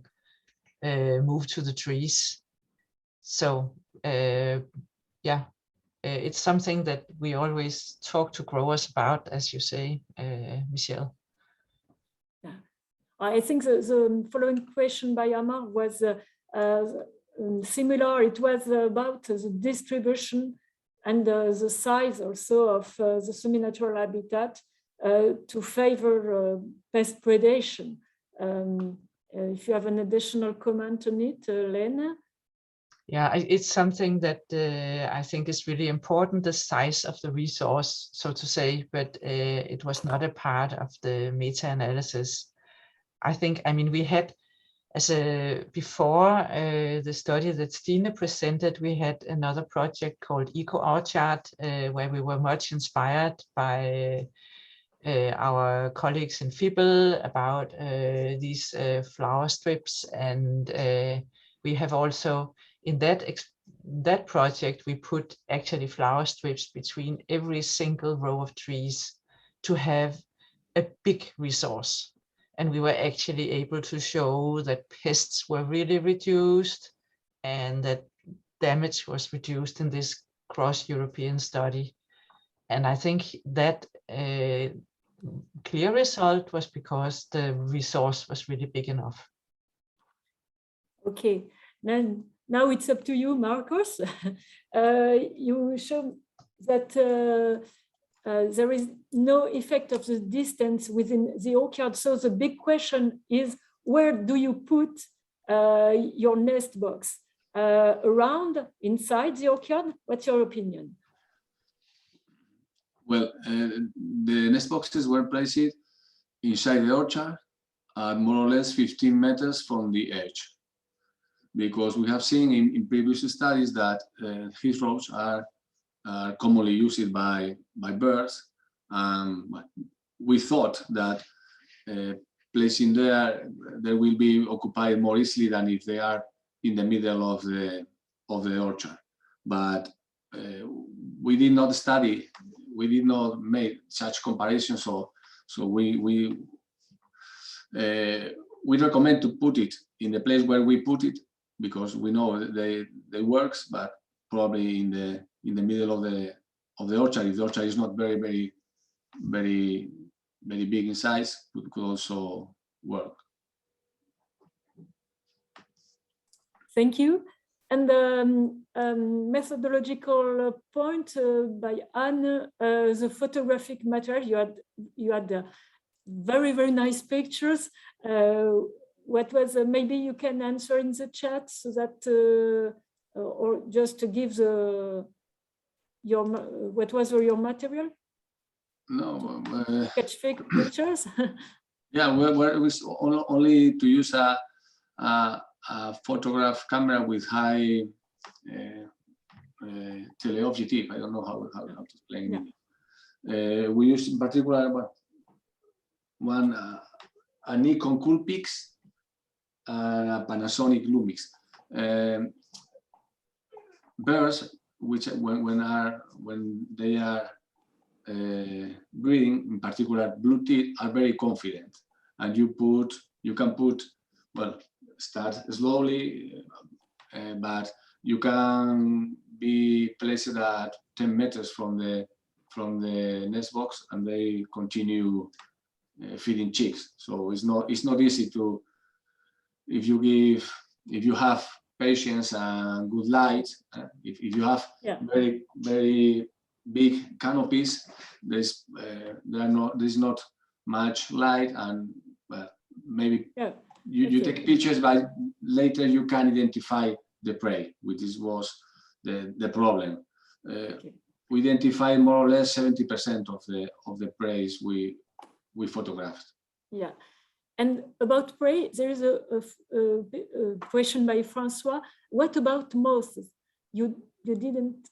move to the trees. So yeah, it's something that we always talk to growers about, as you say, Michelle. Yeah, I think the following question by Amar was similar. It was about the distribution and the size also of the semi-natural habitat to favor pest predation. If you have an additional comment on it, Lena? Yeah, it's something that I think is really important, the size of the resource, so to say, but it was not a part of the meta-analysis. I mean, we had, before the study that Stine presented, we had another project called Eco Orchard, where we were much inspired by our colleagues in Fibel about these flower strips. And we have also, in that project, we put actually flower strips between every single row of trees to have a big resource. And we were actually able to show that pests were really reduced and that damage was reduced in this cross-European study. And I think that clear result was because the resource was really big enough. Okay, now it's up to you, Marcos. You show that there is no effect of the distance within the orchard. So the big question is, where do you put your nest box? Around, inside the orchard? What's your opinion? Well, the nest boxes were placed inside the orchard at more or less 15 meters from the edge, because we have seen in previous studies that heath rows are commonly used by birds. We thought that placing there, they will be occupied more easily than if they are in the middle of the orchard. But we did not study, we did not make such comparisons. So we recommend to put it in the place where we put it, because we know they works, but probably in the middle of the orchard, if the orchard is not very big in size, could also work. Thank you. And methodological point by Anne, the photographic material, you had very nice pictures. What was maybe you can answer in the chat, so that or just to give what was your material? No, sketch pictures. Yeah, it was only to use a photograph camera with high teleobjective. I don't know how to explain it. We used in particular one a Nikon Coolpix and a Panasonic Lumix. Birds, which when they are breeding, in particular blue teeth, are very confident, and you can put, well, start slowly, but you can be placed at 10 meters from the nest box, and they continue feeding chicks. So it's not easy to, if you have patience and good light, if you have very big canopies, there's not much light, and maybe you take pictures, but later you can identify the prey, which was the problem. we identified more or less 70% of the prey we photographed. Yeah. And about prey, there is a question by Francois. What about moths? You didn't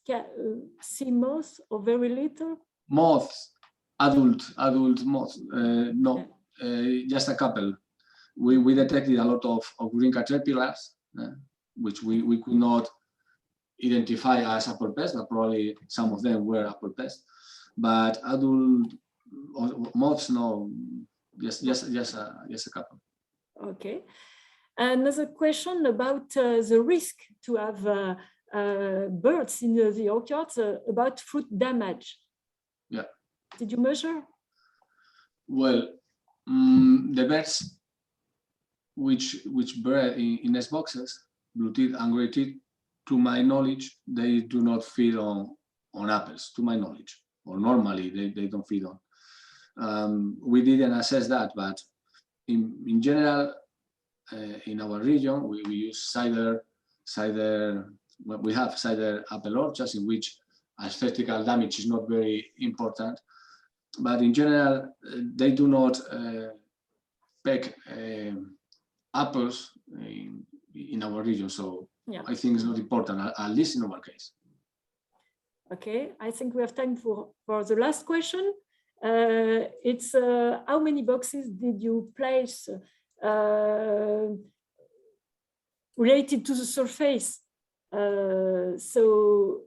see moths or very little? Moths, adult moths, no, just a couple. We detected a lot of green caterpillars, which we could not identify as apple pests, but probably some of them were apple pests. But adult moths, no, just a couple. Okay. Another question about the risk to have birds in the orchards, about fruit damage. Yeah. Did you measure? Well, the birds which bred in nest boxes, blue-teeth and gray-teeth, to my knowledge, they do not feed on apples, to my knowledge, or normally they don't feed on. We didn't assess that, but in general, in our region, we use cider. We have cider apple orchards in which aesthetical damage is not very important, but in general, they do not peck apples in our region. So yeah. I think it's not important, at least in our case. Okay, I think we have time for the last question. It's how many boxes did you place related to the surface? So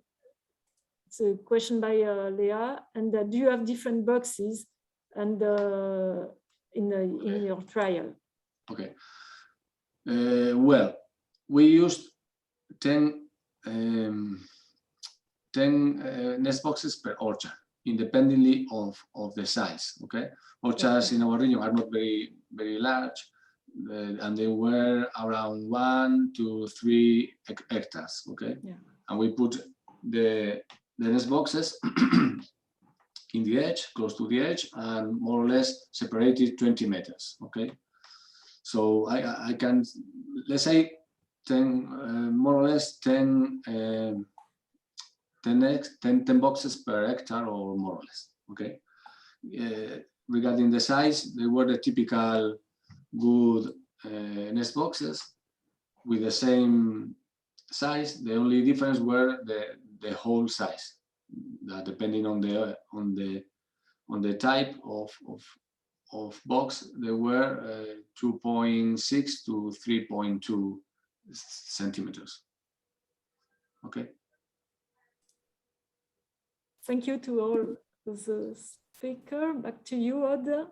it's a question by Leah. And do you have different boxes and in your trial? Okay. Well, we used 10 nest boxes per orchard, independently of the size. Okay, orchards in our region are not very large, and they were around 1 to 3 hectares. Okay, yeah. And we put the nest boxes in the edge, close to the edge, and more or less separated 20 meters. Okay, so I can, let's say 10, more or less 10 boxes per hectare, or more or less. Okay. Regarding the size, they were the typical good nest boxes with the same size. The only difference were the hole size. That depending on the type of box, they were 2.6 to 3.2 centimeters. Okay. Thank you to all the speakers. Back to you, Aude.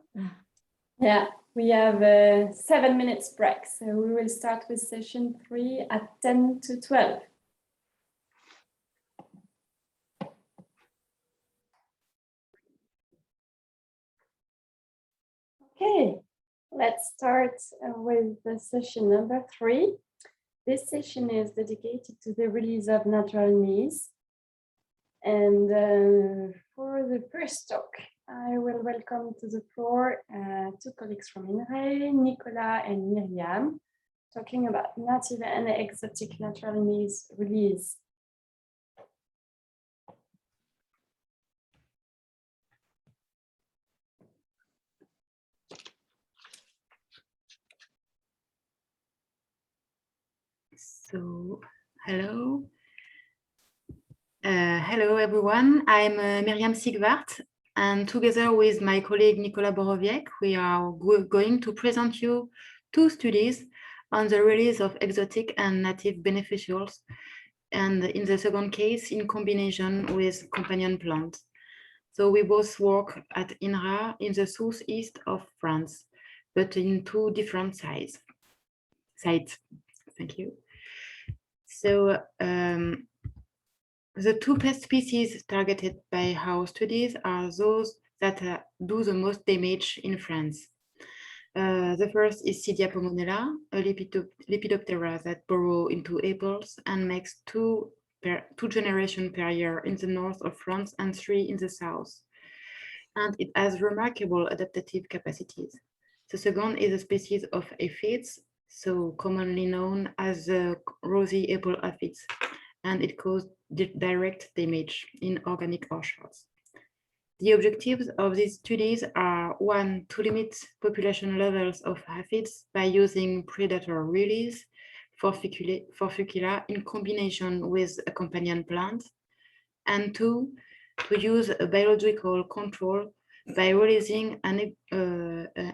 Yeah, we have a 7 minutes break. So we will start with session 3 at 10 to 12. Okay, let's start with the session number 3. This session is dedicated to the release of natural needs. And for the first talk, I will welcome to the floor 2 colleagues from INRAE, Nicolas and Myriam, talking about native and exotic natural needs release. So, hello. Hello, everyone. I'm Myriam Sigvart, and together with my colleague Nicolas Borowiec, we are going to present you 2 studies on the release of exotic and native beneficials, and in the second case, in combination with companion plants. So we both work at INRA in the southeast of France, but in 2 different sites. Thank you. So the 2 pest species targeted by our studies are those that do the most damage in France. The first is Cydia pomonella, a Lepidoptera that burrow into apples and makes 2 generations per year in the north of France and 3 in the south. And it has remarkable adaptive capacities. The second is a species of aphids, so commonly known as the rosy apple aphids. and it caused direct damage in organic orchards. The objectives of these studies are: one, to limit population levels of aphids by using predator release for Fucula in combination with a companion plant, and two, to use a biological control by releasing an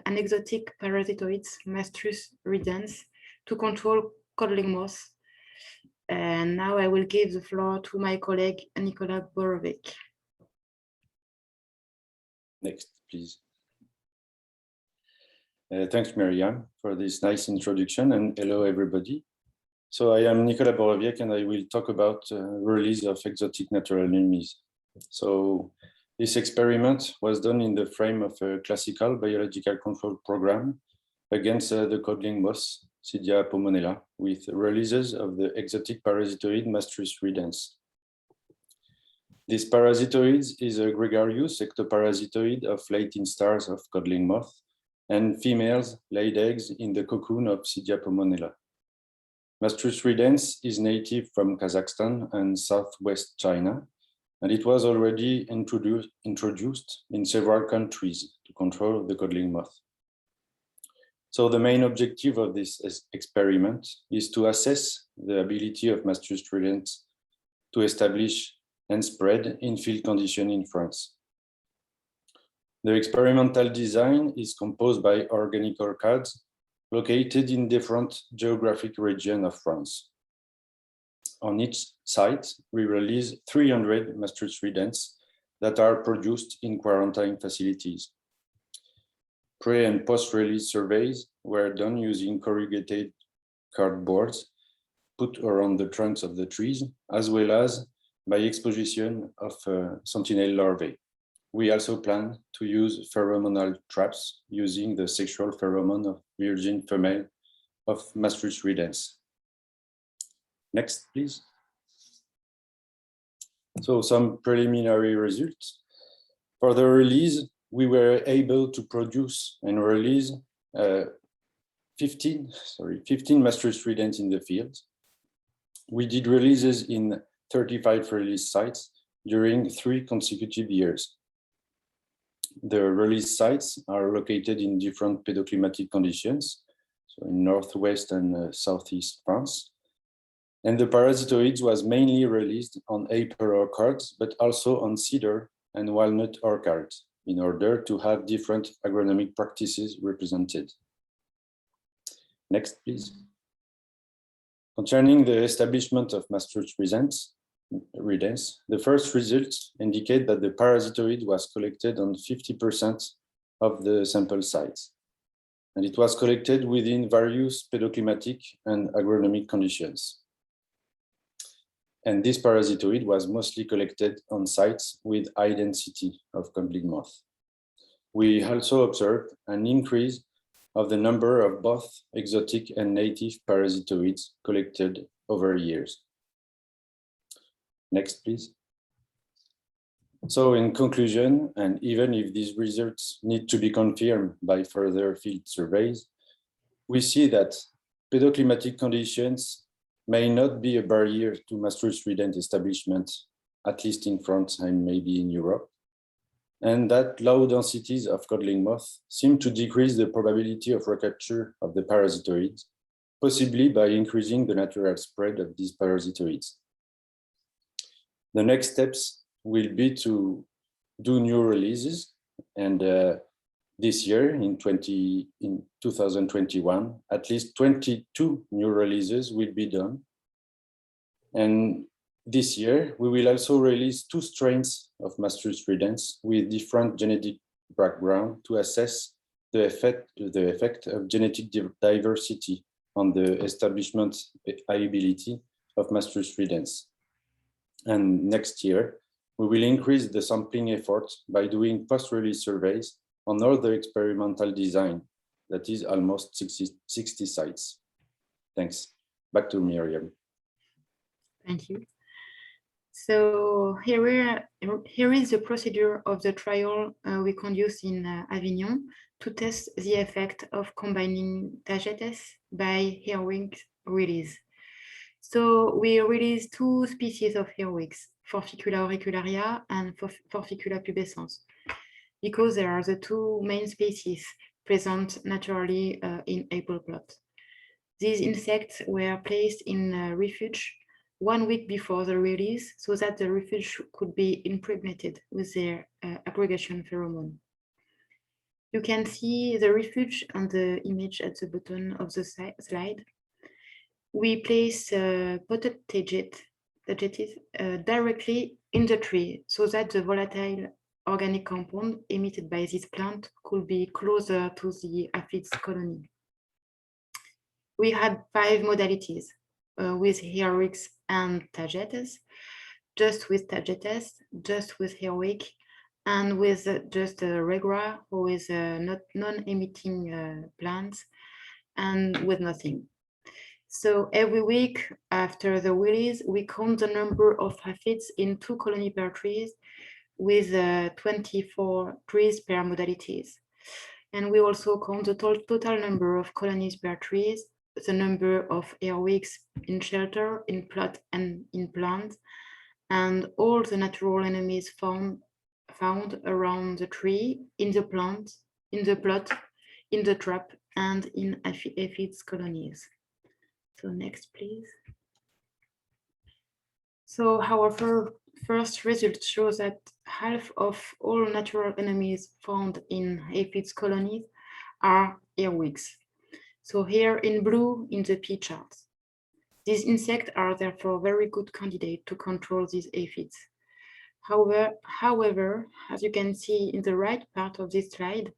exotic parasitoid, Mastrus ridens, to control codling moth. And now I will give the floor to my colleague, Nicolas Borovic. Next, please. Thanks, Miriam, for this nice introduction, and hello, everybody. So I am Nicolas Borovic, and I will talk about release of exotic natural enemies. So this experiment was done in the frame of a classical biological control program against the codling moth, Cydia pomonella, with releases of the exotic parasitoid Mastrus ridens. This parasitoid is a gregarious ectoparasitoid of late stars of codling moth, and females laid eggs in the cocoon of Cydia pomonella. Mastrus ridens is native from Kazakhstan and southwest China, and it was already introduced in several countries to control the codling moth. So the main objective of this experiment is to assess the ability of Mastrus ridens to establish and spread in field conditions in France. The experimental design is composed by organic orchards located in different geographic regions of France. On each site, we release 300 Mastrus ridens that are produced in quarantine facilities. Pre- and post-release surveys were done using corrugated cardboards put around the trunks of the trees, as well as by exposition of sentinel larvae. We also plan to use pheromonal traps using the sexual pheromone of virgin female of Mastrus ridens. Next, please. So some preliminary results. For the release, we were able to produce and release 15 Mastrus ridens in the field. We did releases in 35 release sites during 3 consecutive years. The release sites are located in different pedoclimatic conditions, so in northwest and southeast France. And the parasitoids was mainly released on apple orchards, but also on cedar and walnut orchards, in order to have different agronomic practices represented. Next, please. Concerning the establishment of Mastrus ridens, the first results indicate that the parasitoid was collected on 50% of the sample sites, and it was collected within various pedoclimatic and agronomic conditions. And this parasitoid was mostly collected on sites with high density of codling moth. We also observed an increase of the number of both exotic and native parasitoids collected over years. Next, please. So in conclusion, and even if these results need to be confirmed by further field surveys, we see that pedoclimatic conditions may not be a barrier to Mastrus ridens establishment, at least in France and maybe in Europe, and that low densities of codling moth seem to decrease the probability of recapture of the parasitoids, possibly by increasing the natural spread of these parasitoids. The next steps will be to do new releases, and this year, in 2021, at least 22 new releases will be done. And this year, we will also release 2 strains of Mastrus ridens with different genetic background to assess the effect of genetic diversity on the establishment ability of Mastrus ridens. And next year, we will increase the sampling effort by doing post-release surveys on all the experimental design, that is almost 60 sites. Thanks. Back to Miriam. Thank you. So here is the procedure of the trial we conduced in Avignon to test the effect of combining Tagetes by earwig release. So we released 2 species of earwigs, Forficula auricularia and Forficula pubescens, because they are the 2 main species present naturally in apple plots. These insects were placed in refuge 1 week before the release so that the refuge could be impregnated with their aggregation pheromone. You can see the refuge on the image at the bottom of the slide. We place potted tagetes directly in the tree so that the volatile organic compound emitted by this plant could be closer to the aphids colony. We had 5 modalities with earwigs and tagetes, just with tagetes, just with earwig, and with just a regular who is non-emitting plants, and with nothing. So every week after the release, we count the number of aphids in 2 colony per trees with 24 trees per modalities. And we also count the total number of colonies per trees, the number of earwigs in shelter, in plot and in plant, and all the natural enemies found around the tree, in the plant, in the plot, in the trap, and in aphids colonies. So next, please. So our first result shows that half of all natural enemies found in aphids colonies are earwigs. So here in blue in the P chart. These insects are therefore very good candidates to control these aphids. However, as you can see in the right part of this slide,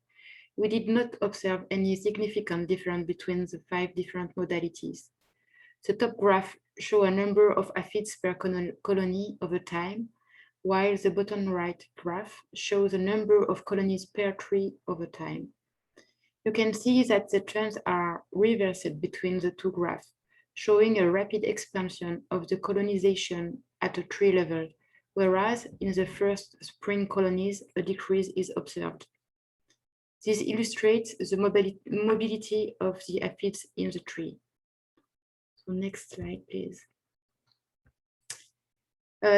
we did not observe any significant difference between the 5 different modalities. The top graph shows a number of aphids per colony over time, while the bottom right graph shows the number of colonies per tree over time. You can see that the trends are reversed between the 2 graphs, showing a rapid expansion of the colonization at a tree level, whereas in the first spring colonies, a decrease is observed. This illustrates the mobility of the aphids in the tree. So next slide, please.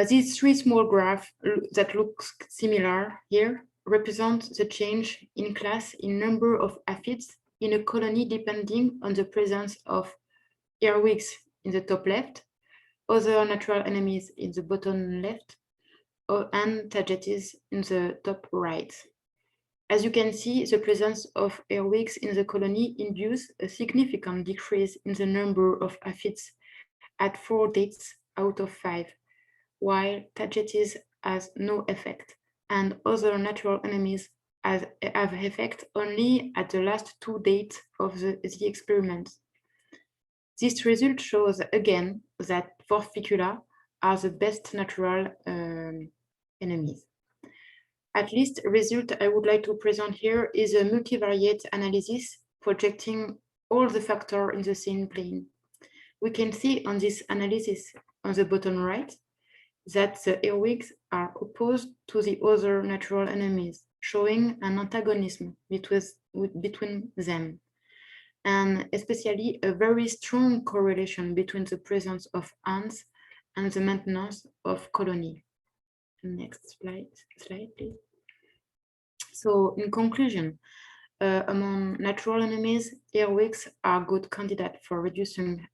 These 3 small graphs that look similar here represent the change in class in number of aphids in a colony depending on the presence of earwigs in the top left, other natural enemies in the bottom left, and tagetes in the top right. As you can see, the presence of earwigs in the colony induced a significant decrease in the number of aphids at 4 dates out of 5, while tagetes has no effect, and other natural enemies have effect only at the last 2 dates of the experiment. This result shows again that Forficula are the best natural enemies. At least result I would like to present here is a multivariate analysis projecting all the factors in the same plane. We can see on this analysis on the bottom right that the earwigs are opposed to the other natural enemies, showing an antagonism between them, and especially a very strong correlation between the presence of ants and the maintenance of colony. Next slide, please. So in conclusion, among natural enemies, earwigs are good candidates for reducing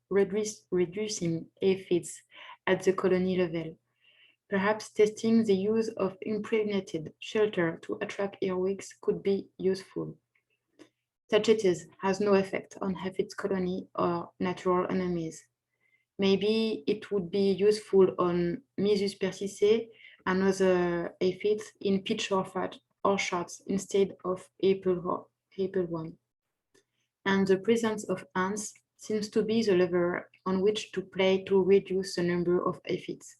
aphids at the colony level. Perhaps testing the use of impregnated shelter to attract earwigs could be useful. Tagetes has no effect on aphids colony or natural enemies. Maybe it would be useful on Myzus persicea and other aphids in peach orchards instead of apple one. And the presence of ants seems to be the lever on which to play to reduce the number of aphids.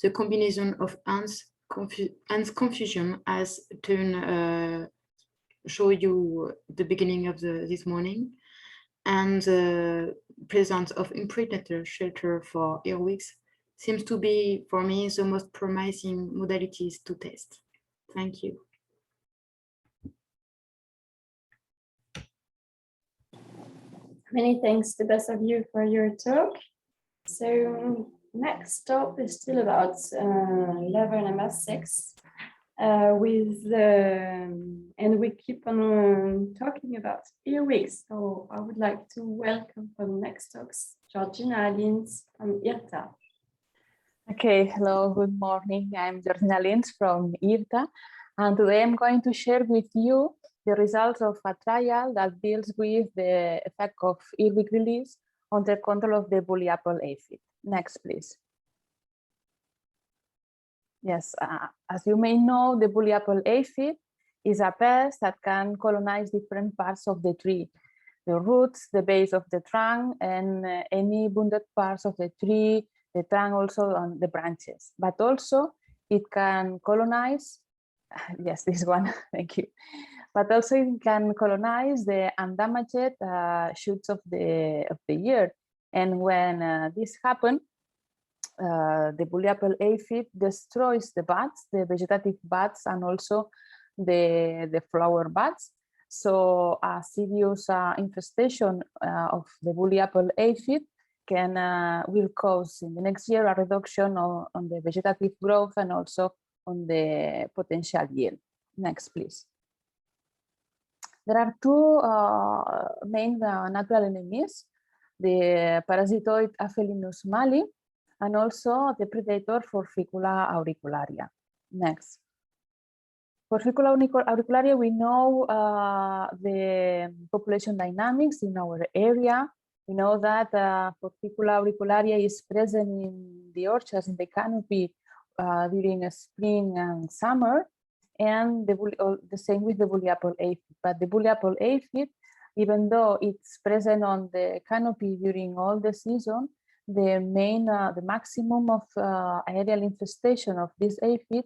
The combination of ants confusion has turned show you the beginning of this morning, and the presence of impregnated shelter for earwigs seems to be, for me, the most promising modalities to test. Thank you. Many thanks to both of you for your talk. So next up is still about 11 MS6 and we keep on talking about earwigs. So I would like to welcome for the next talks, Georgina Lins from IRTA. Okay, hello, good morning. I'm Georgina Lins from IRTA, and today I'm going to share with you the results of a trial that deals with the effect of earwig release on the control of the bully apple aphid. Next, please. Yes, as you may know, the bully apple aphid is a pest that can colonize different parts of the tree, the roots, the base of the trunk, and any wounded parts of the tree, the trunk, also on the branches. But also it can colonize, yes, this one, thank you. But also it can colonize the undamaged shoots of the ear. And when this happens, the bully apple aphid destroys the buds, the vegetative buds, and also the flower buds. So a serious infestation of the bully apple aphid will cause in the next year a reduction on the vegetative growth and also on the potential yield. Next, please. There are two main natural enemies, the parasitoid Aphelinus mali and also the predator Forficula auricularia. Next. Forficula auricularia, we know the population dynamics in our area. We know that Forficula auricularia is present in the orchards, in the canopy during spring and summer, and the same with the bully apple aphid. But the bully apple aphid, even though it's present on the canopy during all the season, the maximum of aerial infestation of this aphid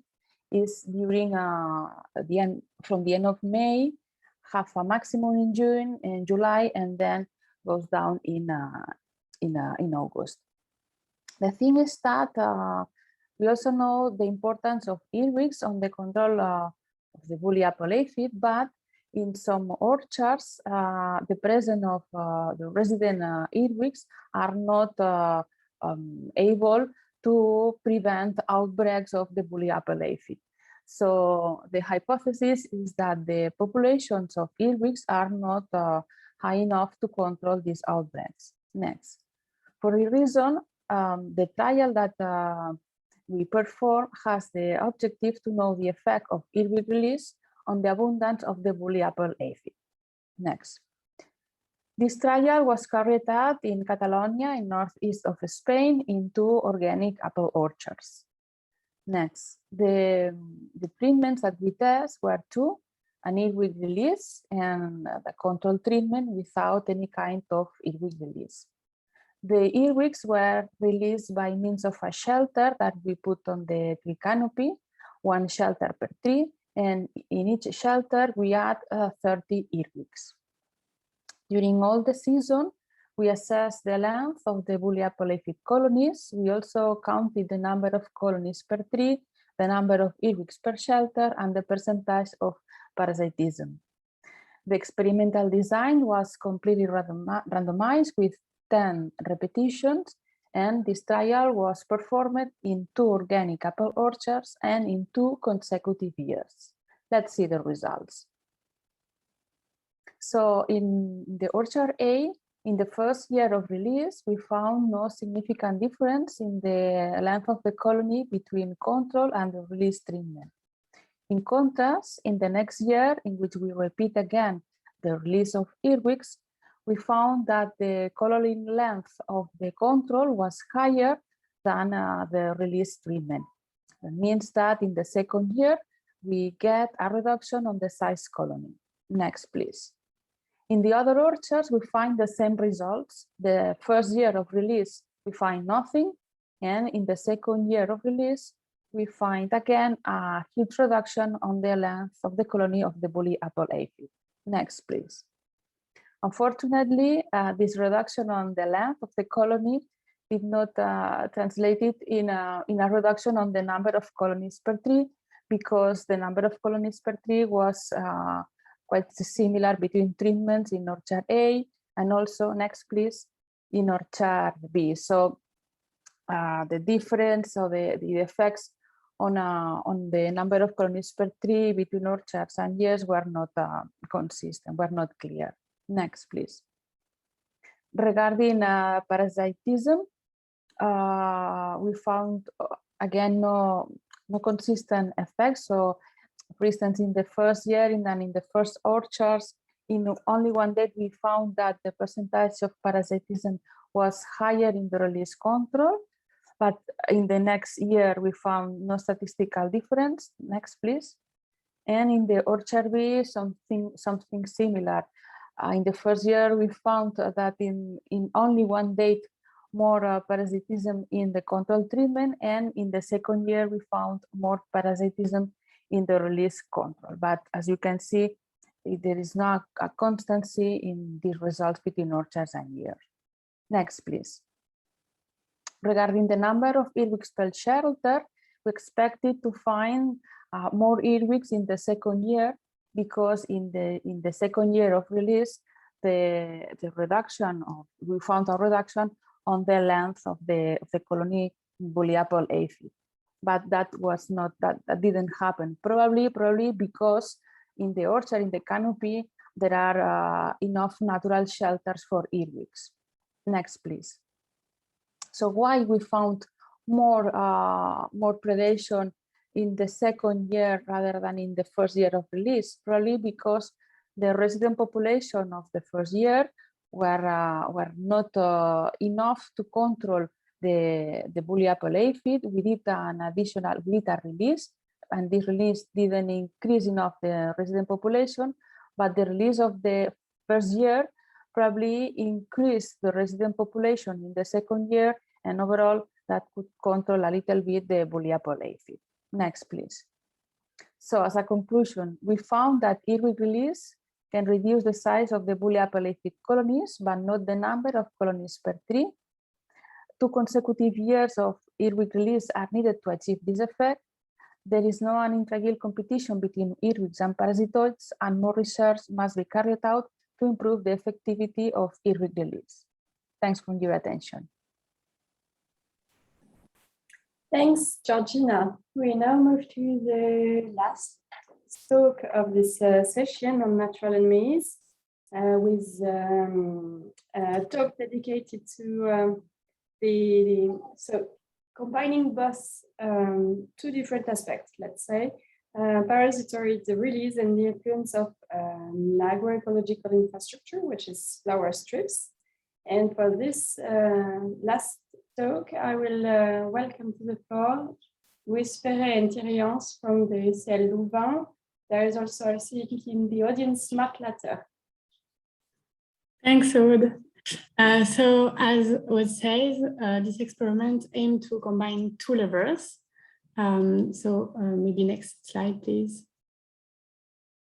is during from the end of May, have a maximum in June and July, and then goes down in August. The thing is that we also know the importance of earwigs on the control of the bully apple aphid, but in some orchards, the presence of the resident earwigs are not able to prevent outbreaks of the bully apple aphid. So the hypothesis is that the populations of earwigs are not high enough to control these outbreaks. Next. For a reason, the trial that we perform has the objective to know the effect of earwig release on the abundance of the bully apple aphid. Next. This trial was carried out in Catalonia, in northeast of Spain, in 2 organic apple orchards. Next, the treatments that we test were 2, an earwig release and the control treatment without any kind of earwig release. The earwigs were released by means of a shelter that we put on the tree canopy, 1 shelter per tree, and in each shelter we add 30 earwigs. During all the season, we assessed the length of the bully apple aphid colonies. We also counted the number of colonies per tree, the number of earwigs per shelter, and the percentage of parasitism. The experimental design was completely randomized with 10 repetitions, and this trial was performed in 2 organic apple orchards and in 2 consecutive years. Let's see the results. So in the orchard A, in the first year of release, we found no significant difference in the length of the colony between control and the release treatment. In contrast, in the next year, in which we repeat again the release of earwigs, we found that the colony length of the control was higher than the release treatment. That means that in the second year, we get a reduction on the size colony. Next, please. In the other orchards, we find the same results. The first year of release, we find nothing. And in the second year of release, we find again a huge reduction on the length of the colony of the bully apple aphid. Next, please. Unfortunately, this reduction on the length of the colony did not translate it in a reduction on the number of colonies per tree, because the number of colonies per tree was quite similar between treatments in orchard A and also, next please, in orchard B. So the difference or the effects on the number of colonies per tree between orchards and years were not consistent, were not clear. Next, please. Regarding parasitism, we found again no consistent effects. So, for instance, in the first year and in the first orchards, in only one day we found that the percentage of parasitism was higher in the release control, but in the next year we found no statistical difference. Next, please. And in the orchard bee, something similar. In the first year, we found that in only one date, more parasitism in the control treatment, and in the second year, we found more parasitism in the release control. But as you can see, there is not a constancy in these results between orchards and years. Next, please. Regarding the number of earwigs per shelter, we expected to find more earwigs in the second year, because in the second year of release, we found a reduction on the length of the colony bully apple aphid. But that didn't happen. Probably because in the orchard, in the canopy, there are enough natural shelters for earwigs. Next, please. So why we found more predation in the second year rather than in the first year of release? Probably because the resident population of the first year were not enough to control the bully apple aphid. We did a release, and this release didn't increase enough the resident population, but the release of the first year probably increased the resident population in the second year, and overall that could control a little bit the bully apple aphid. Next, please. So as a conclusion, we found that earwig release can reduce the size of the bully apple aphid colonies, but not the number of colonies per tree. 2 consecutive years of earwig release are needed to achieve this effect. There is no an intra-yield competition between earwigs and parasitoids, and more research must be carried out to improve the effectivity of earwig release. Thanks for your attention. Thanks, Georgina. We now move to the last talk of this session on natural enemies, with a talk dedicated to combining both 2 different aspects, let's say, parasitoid release and the influence of agroecological infrastructure, which is flower strips. And for this last talk, I will welcome to the floor Louise Ferret and Thierry Hans from the CL Louvain. There is also a CEP in the audience, Marc Latter. Thanks, Aude. So as Aude says, this experiment aimed to combine 2 levers. Maybe next slide, please.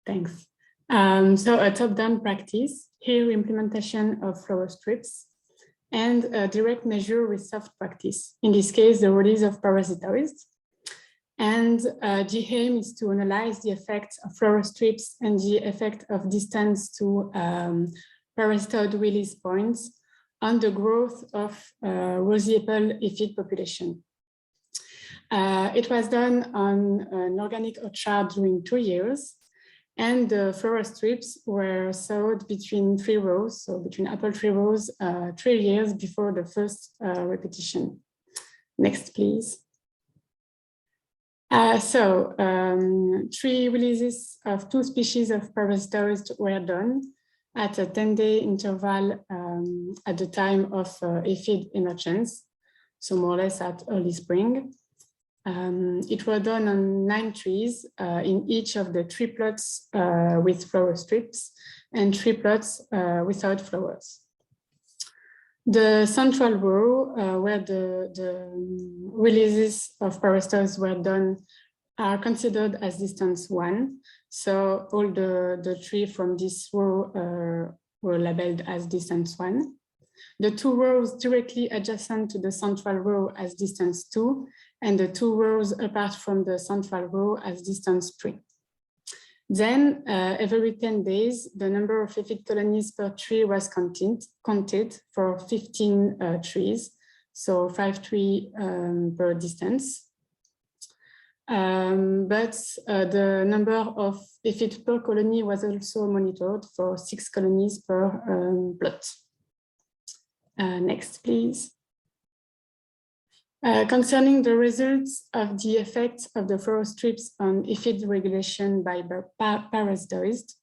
Thanks. So a top-down practice, here implementation of flower strips, and a direct measure with soft practice, in this case, the release of parasitoids. And the aim is to analyze the effect of flower strips and the effect of distance to parasitoid release points on the growth of rosy apple aphid population. It was done on an organic orchard during 2 years, and the flower strips were sowed between 3 rows, so between apple 3 rows, 3 years before the first repetition. Next, please. 3 releases of 2 species of parasitoids were done at a 10-day interval at the time of aphid emergence, so more or less at early spring. It was done on 9 trees in each of the 3 plots with flower strips and 3 plots without flowers. The central row where the releases of parasitoids were done are considered as distance 1. So all the 3 from this row were labeled as distance 1. The 2 rows directly adjacent to the central row as distance 2, and the 2 rows apart from the central row as distance 3. Then every 10 days, the number of aphid colonies per tree was counted for 15 trees. so 5 trees per distance. But the number of aphids per colony was also monitored for 6 colonies per plot. Next, please. Concerning the results of the effects of the forest strips on aphid regulation by parasitoids,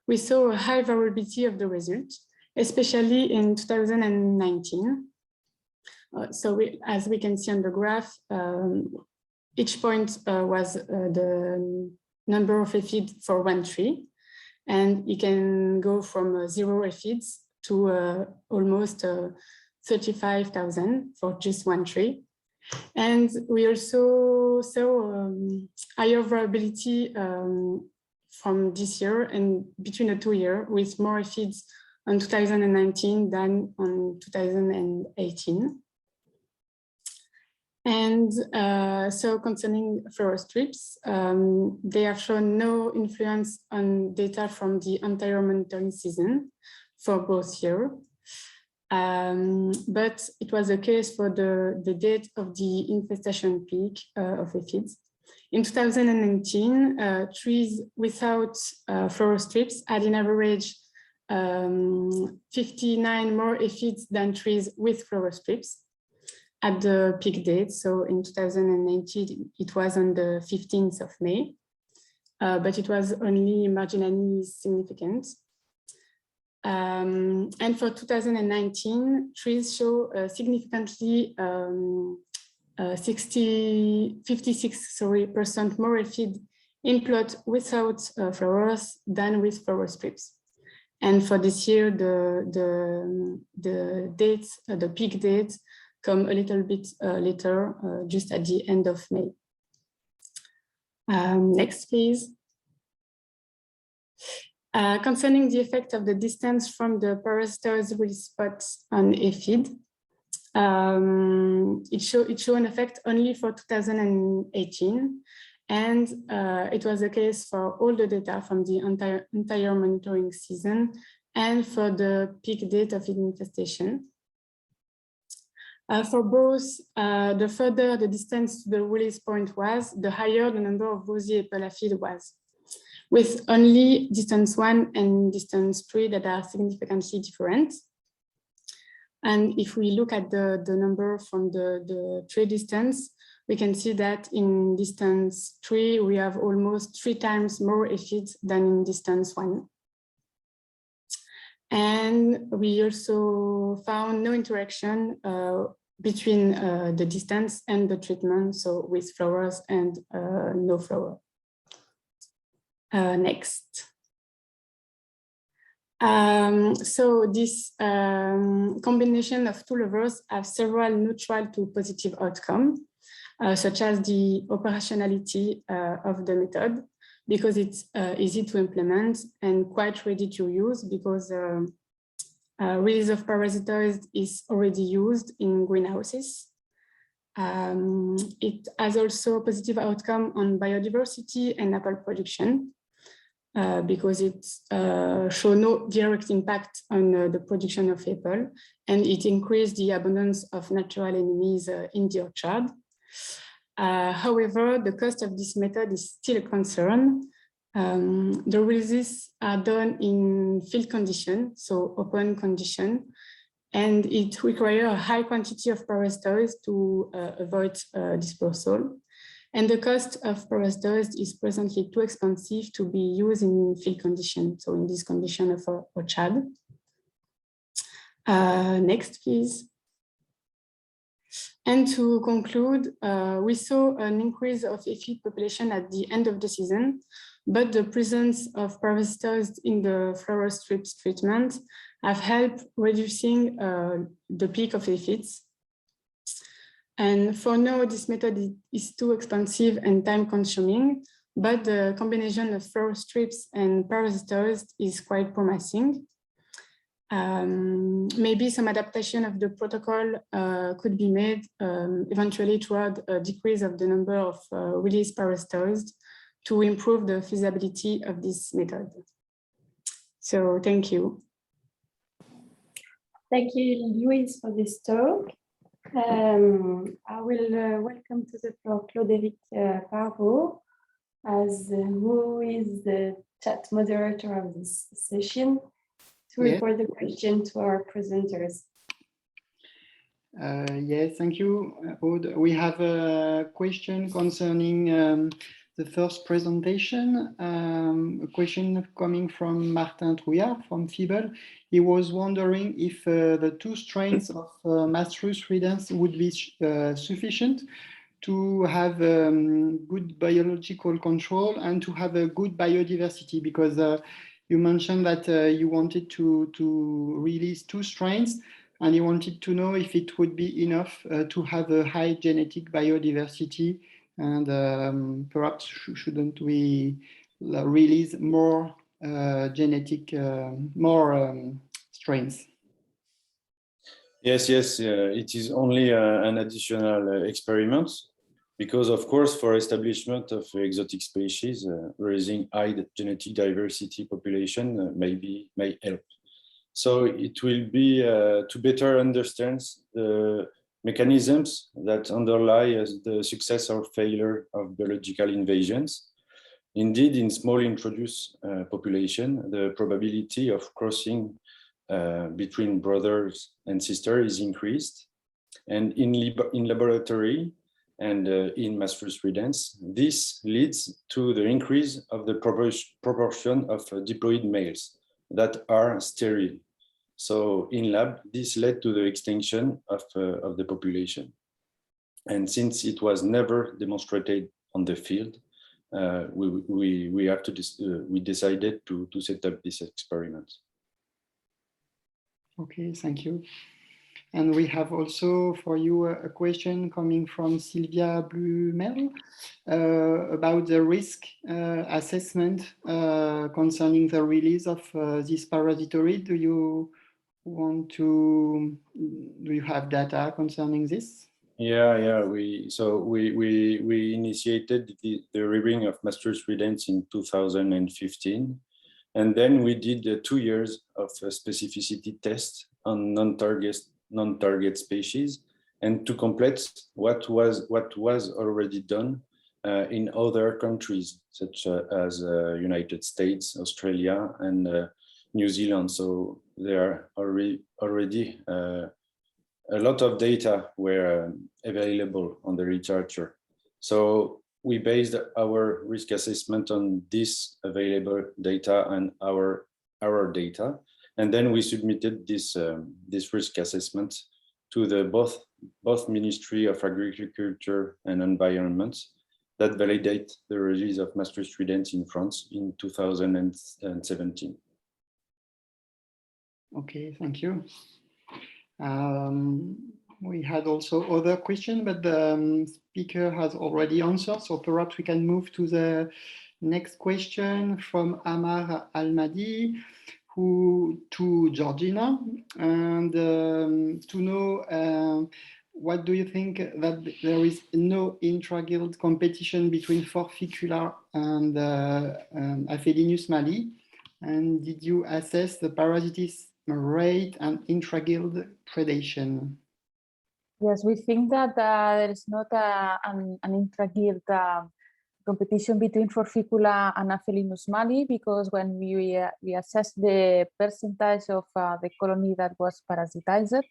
we saw a high variability of the result, especially in 2019. As we can see on the graph, each point was the number of aphids for one tree, and you can go from 0 aphids to almost 35,000 for just one tree. And we also saw higher variability from this year and between the 2 years, with more aphids on 2019 than on 2018. And so concerning forest strips, they have shown no influence on data from the entire monitoring season for both years. But it was the case for the date of the infestation peak of aphids. In 2019, trees without forest strips had in average 59 more aphids than trees with forest strips at the peak date. So in 2019, it was on the 15th of May, but it was only marginally significant. And for 2019, trees show significantly 56% more aphid in plot without flowers than with forest strips. And for this year, the dates, the peak dates, come a little bit later, just at the end of May. Next, please. Concerning the effect of the distance from the parasitoid release spots on aphid, it showed an effect only for 2018, and it was the case for all the data from the entire monitoring season and for the peak date of infestation. For both, the further the distance to the release point was, the higher the number of rosy apple aphid was, with only distance 1 and distance 3 that are significantly different. And if we look at the number from the tree distance, we can see that in distance 3, we have almost 3 times more aphids than in distance 1. And we also found no interaction between the distance and the treatment, so with flowers and no flower. Next. So this combination of two levers have several neutral to positive outcomes, such as the operationality of the method, because it's easy to implement and quite ready to use, because release of parasitoids is already used in greenhouses. It has also a positive outcome on biodiversity and apple production, because it shows no direct impact on the production of apple, and it increased the abundance of natural enemies in the orchard. However, the cost of this method is still a concern. The releases are done in field condition, so open condition, and it requires a high quantity of parasitoids to avoid dispersal. And the cost of parasitoids is presently too expensive to be used in field condition, so in this condition of orchard. Next, please. And to conclude, we saw an increase of aphid population at the end of the season, but the presence of parasitoids in the flower strips treatment have helped reducing the peak of aphids. And for now, this method is too expensive and time consuming, but the combination of flower strips and parasitoids is quite promising. Maybe some adaptation of the protocol could be made eventually toward a decrease of the number of released parasitoids to improve the feasibility of this method. So thank you. Thank you, Louise, for this talk. I will welcome to the floor Claude-Éric Parvot, as who is the chat moderator of this session, to report the question to our presenters. Yes, thank you, Aude. We have a question concerning the first presentation, a question coming from Martin Trouillard from FIBEL. He was wondering if the 2 strains of Mastrus ridens would be sufficient to have good biological control and to have a good biodiversity, because you mentioned that you wanted to release 2 strains, and you wanted to know if it would be enough to have a high genetic biodiversity, and perhaps shouldn't we release more genetic, more strains? Yes, it is only an additional experiment, because of course for establishment of exotic species, raising high genetic diversity population may help. So it will be to better understand the mechanisms that underlie the success or failure of biological invasions. Indeed, in small introduced population, the probability of crossing between brothers and sisters is increased. And in laboratory and in Mastrus ridens, this leads to the increase of the proportion of diploid males that are sterile. So in lab, this led to the extinction of the population. And since it was never demonstrated on the field, we decided to set up this experiment. Okay, thank you. And we have also for you a question coming from Sylvia Blumel about the risk assessment concerning the release of this parasitoid. Do you have data concerning this? Yeah. We initiated the rearing of Mastrus ridens in 2015, and then we did 2 years of specificity tests on non-target species, and to complete what was already done in other countries such as United States, Australia, and New Zealand. So there are already a lot of data were available on the literature. So we based our risk assessment on this available data and our data, and then we submitted this risk assessment to the both Ministry of Agriculture and Environment that validate the release of Mastrus ridens in France in 2017. Okay, thank you. We had also other questions, but the speaker has already answered, so perhaps we can move to the next question from Amar Almadi to Georgina, and to know what do you think that there is no intra-guild competition between Forficula and Aphelininus mali, and did you assess the parasitism rate and intra-guild predation? Yes, we think that there is not an intra-guild competition between Forficula and Aphelininus mali, because when we assessed the percentage of the colony that was parasitized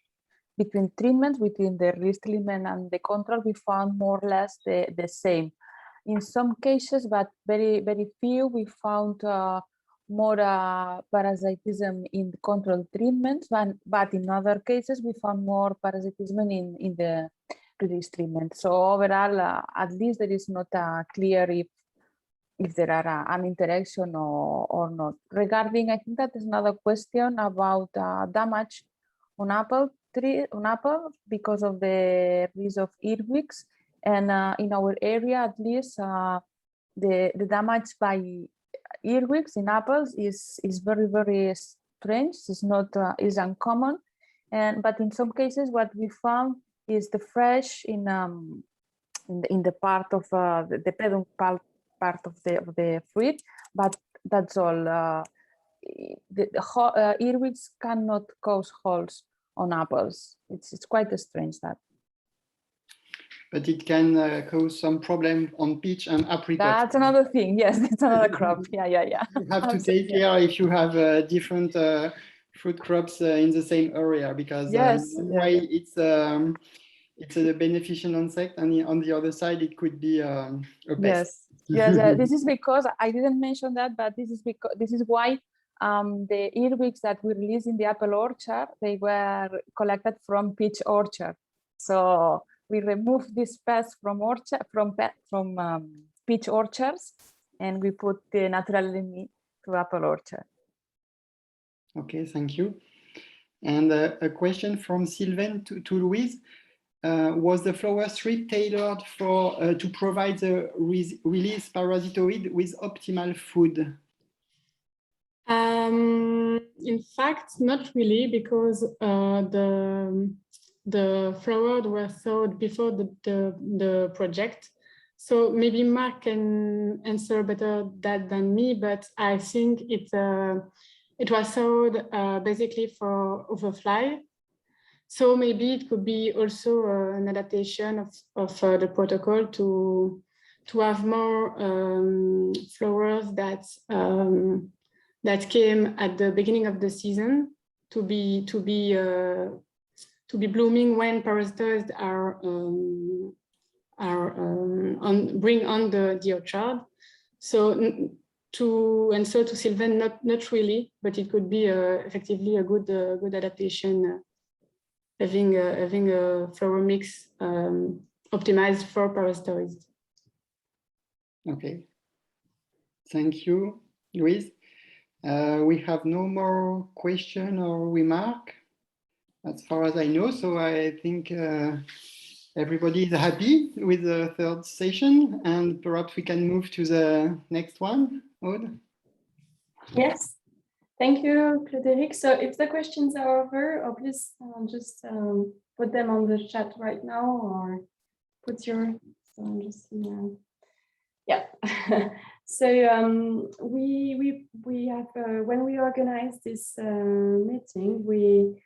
between treatments, between the release treatment and the control, we found more or less the same. In some cases, but very, very few, we found more parasitism in the control treatments, but in other cases, we found more parasitism in the release treatment. So overall, at least there is not clear if there are an interaction or not. Regarding, I think that is another question about damage on apple because of the release of earwigs, and in our area, at least, the damage by earwigs in apples is very, very strange. It's not is uncommon, but in some cases, what we found is the fresh in the part of the peduncle part of the fruit, but that's all. The earwigs cannot cause holes on apples. It's quite strange that. but it can cause some problem on peach and apricot. That's another thing. Yes, it's another crop. Yeah. You have to take care if you have different fruit crops in the same area, because Yes, one way it's a beneficial insect, and on the other side it could be a pest. Yes. This is because I didn't mention that, but this is why the earwigs that we released in the apple orchard, they were collected from peach orchard. So we removed this pest from peach orchards, and we put the natural enemy to apple orchard. Okay, thank you. And a question from Sylvain to Louise. Was the flower strip tailored for to provide the release parasitoid with optimal food? In fact, not really, because the flower was sowed before the project. So maybe Mark can answer better that than me, but I think it was sowed basically for overfly. So maybe it could be also an adaptation of the protocol to have more flowers that came at the beginning of the season to be blooming when parasitoids bring on the orchard. So to Sylvain, not really, but it could be effectively a good adaptation. Having a flower mix optimized for parasitoids. Okay, thank you, Louise. We have no more question or remark, as far as I know. So I think everybody is happy with the third session, and perhaps we can move to the next one. Aude? Yes. Thank you, Frédéric. So if the questions are over, please just put them on the chat right now, or put your, so I'm just, yeah. So we have, when we organized this meeting, we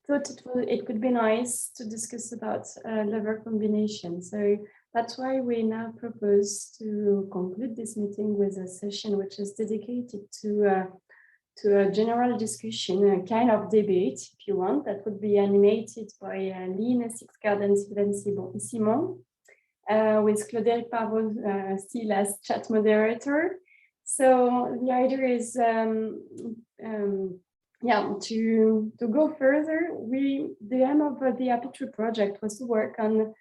thought it could be nice to discuss about lever combination. So that's why we now propose to conclude this meeting with a session which is dedicated to a general discussion, a kind of debate, if you want, that would be animated by Line Sixgard and Sylvain Simon, with Claude-Éric Parvot still as chat moderator. So the idea is, to go further. The aim of the Apple Tree project was to work on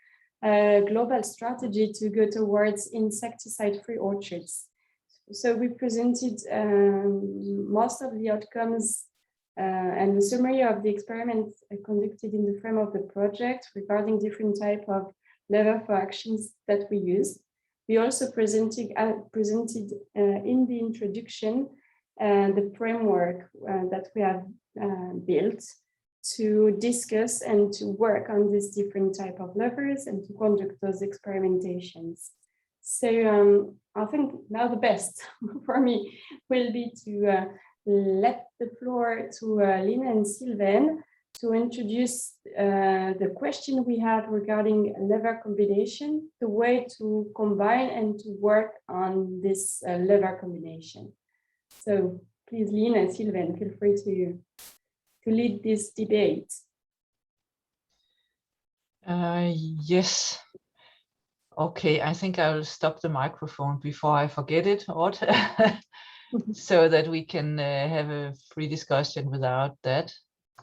a global strategy to go towards insecticide-free orchards. So we presented most of the outcomes and the summary of the experiments conducted in the frame of the project regarding different type of lever for actions that we use. We also presented in the introduction the framework that we have built to discuss and to work on these different type of levers and to conduct those experimentations. So I think now the best for me will be to let the floor to Line and Sylvain to introduce the question we have regarding lever combination, the way to combine and to work on this lever combination. So please, Line and Sylvain, feel free to lead this debate. Yes. Okay, I think I will stop the microphone before I forget it, so that we can have a free discussion without that.